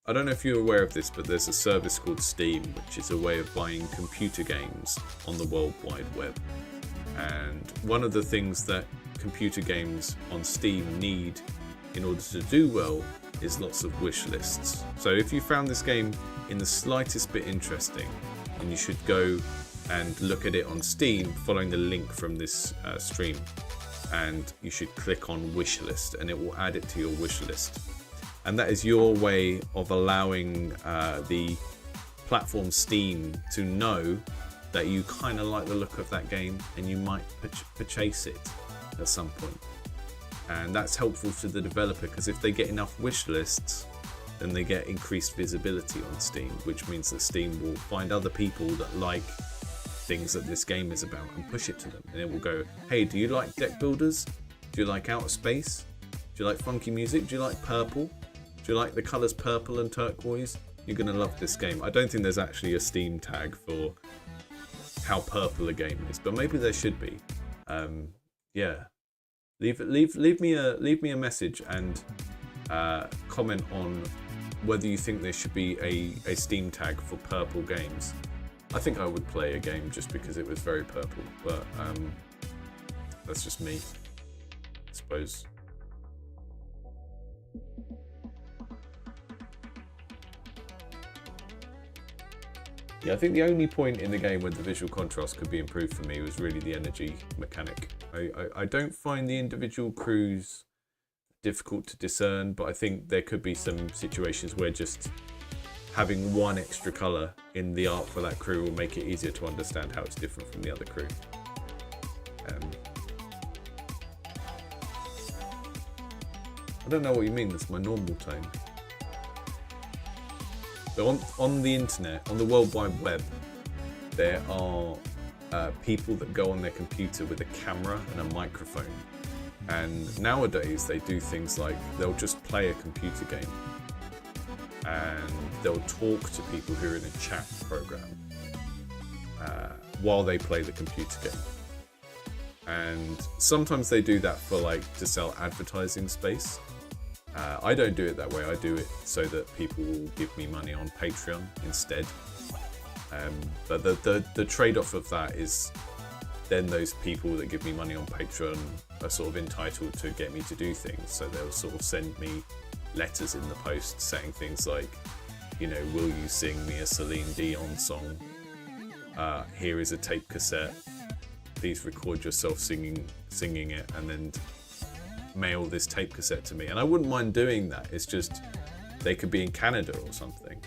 I don't know if you're aware of this, but there's a service called Steam, which is a way of buying computer games on the World Wide Web. And one of the things that computer games on Steam need in order to do well is lots of wish lists. So if you found this game in the slightest bit interesting, then you should go and look at it on Steam following the link from this stream, and you should click on wish list and it will add it to your wish list. And that is your way of allowing the platform Steam to know that you kind of like the look of that game and you might purchase it at some point. And that's helpful to the developer, because if they get enough wish lists, then they get increased visibility on Steam, which means that Steam will find other people that like things that this game is about and push it to them. And it will go, hey, do you like deck builders? Do you like outer space? Do you like funky music? Do you like purple? Do you like the colours purple and turquoise? You're going to love this game. I don't think there's actually a Steam tag for how purple a game is, but maybe there should be. Yeah, leave me a message and comment on whether you think there should be a Steam tag for purple games. I think I would play a game just because it was very purple, but that's just me, I suppose. Yeah, I think the only point in the game where the visual contrast could be improved for me was really the energy mechanic. I don't find the individual crews difficult to discern, but I think there could be some situations where just having one extra colour in the art for that crew will make it easier to understand how it's different from the other crew. I don't know what you mean, that's my normal tone. So on the internet, on the World Wide Web, there are people that go on their computer with a camera and a microphone. And nowadays they do things like they'll just play a computer game and they'll talk to people who are in a chat program while they play the computer game. And sometimes they do that for to sell advertising space. I don't do it that way. I do it so that people will give me money on Patreon instead. But the trade-off of that is then those people that give me money on Patreon are sort of entitled to get me to do things. So they'll sort of send me letters in the post saying things like, you know, will you sing me a Celine Dion song? Here is a tape cassette. Please record yourself singing it and then mail this tape cassette to me. And I wouldn't mind doing that. It's just they could be in Canada or something,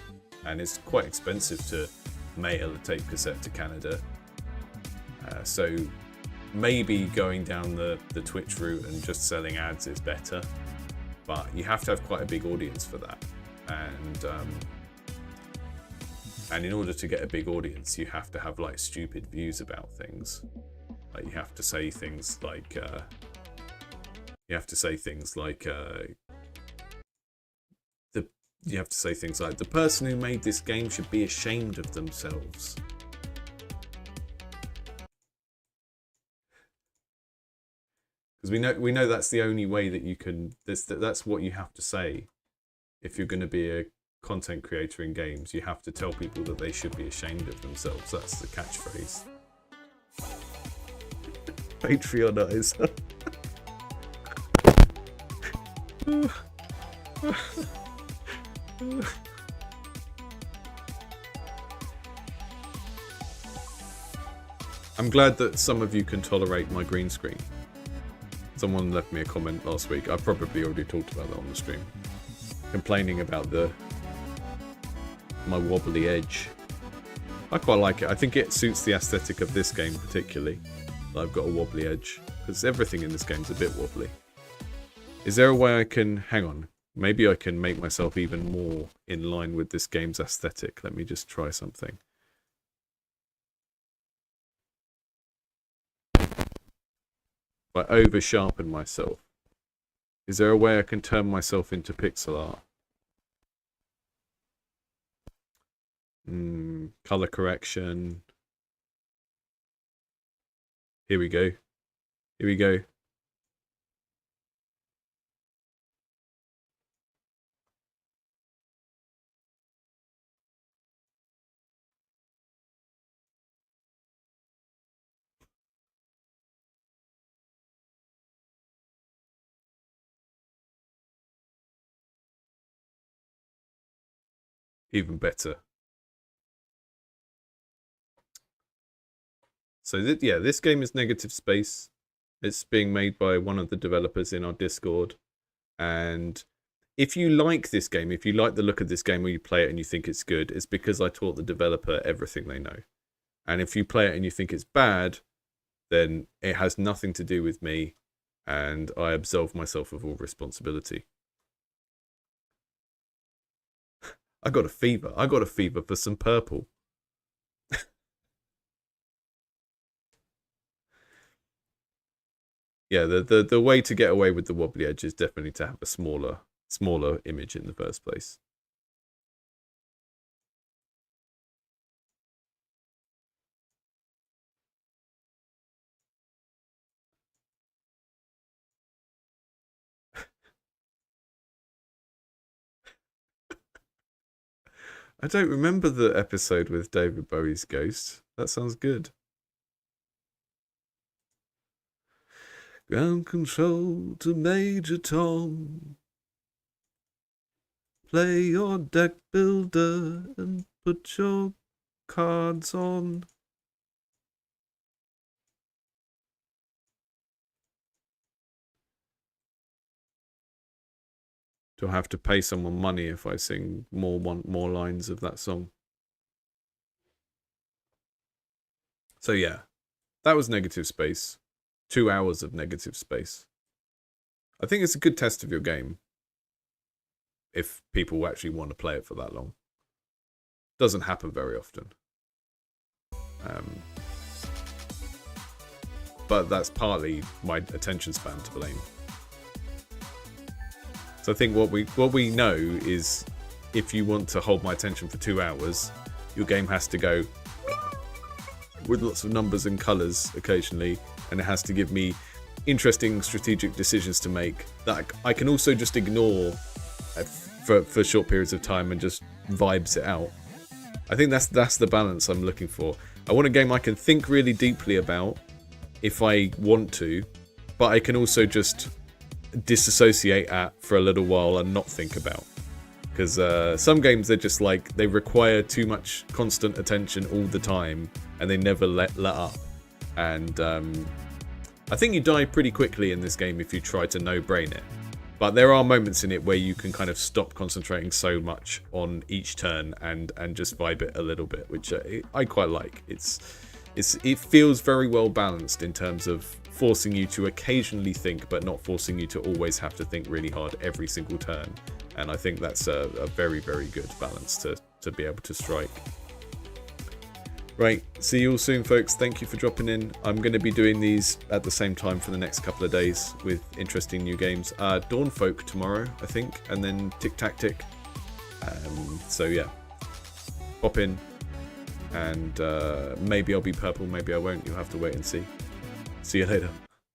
and it's quite expensive to mail a tape cassette to Canada. So maybe going down the Twitch route and just selling ads is better, but you have to have quite a big audience for that. And in order to get a big audience, you have to have stupid views about things. You have to say things like You have to say things like the person who made this game should be ashamed of themselves. Because we know that's the only way that you can. That's what you have to say if you're going to be a content creator in games. You have to tell people that they should be ashamed of themselves. That's the catchphrase. Patreonize. I'm glad that some of you can tolerate my green screen. Someone left me a comment last week. I probably already talked about that on the stream. Complaining about my wobbly edge. I quite like it. I think it suits the aesthetic of this game particularly. I've got a wobbly edge. Because everything in this game's a bit wobbly. Is there a way I can... Hang on. Maybe I can make myself even more in line with this game's aesthetic. Let me just try something. I over sharpen myself. Is there a way I can turn myself into pixel art? Color correction. Here we go. Here we go. Even better. So yeah, this game is Negative Space. It's being made by one of the developers in our Discord. And if you like this game, if you like the look of this game or you play it and you think it's good, it's because I taught the developer everything they know. And if you play it and you think it's bad, then it has nothing to do with me and I absolve myself of all responsibility. I got a fever. I got a fever for some purple. Yeah, the way to get away with the wobbly edge is definitely to have a smaller image in the first place. I don't remember the episode with David Bowie's ghost. That sounds good. Ground control to Major Tom. Play your deck builder and put your cards on. Do I have to pay someone money if I sing more lines of that song? So yeah, that was Negative Space. 2 hours of Negative Space. I think it's a good test of your game. If people actually want to play it for that long. Doesn't happen very often. But that's partly my attention span to blame. So I think what we know is if you want to hold my attention for 2 hours, your game has to go with lots of numbers and colours occasionally, and it has to give me interesting strategic decisions to make that I can also just ignore for short periods of time and just vibes it out. I think that's the balance I'm looking for. I want a game I can think really deeply about if I want to, but I can also just disassociate at for a little while and not think about. Because some games, they're just like, they require too much constant attention all the time and they never let up. And I think you die pretty quickly in this game if you try to no-brain it. But there are moments in it where you can kind of stop concentrating so much on each turn and just vibe it a little bit, which I quite like. It feels very well balanced in terms of forcing you to occasionally think, but not forcing you to always have to think really hard every single turn. And I think that's a very, very good balance to be able to strike. Right, see you all soon, folks. Thank you for dropping in. I'm going to be doing these at the same time for the next couple of days with interesting new games. Dawn Folk tomorrow, I think, and then Tic Tac Tick. So yeah, pop in, and maybe I'll be purple, maybe I won't. You'll have to wait and see. See you later.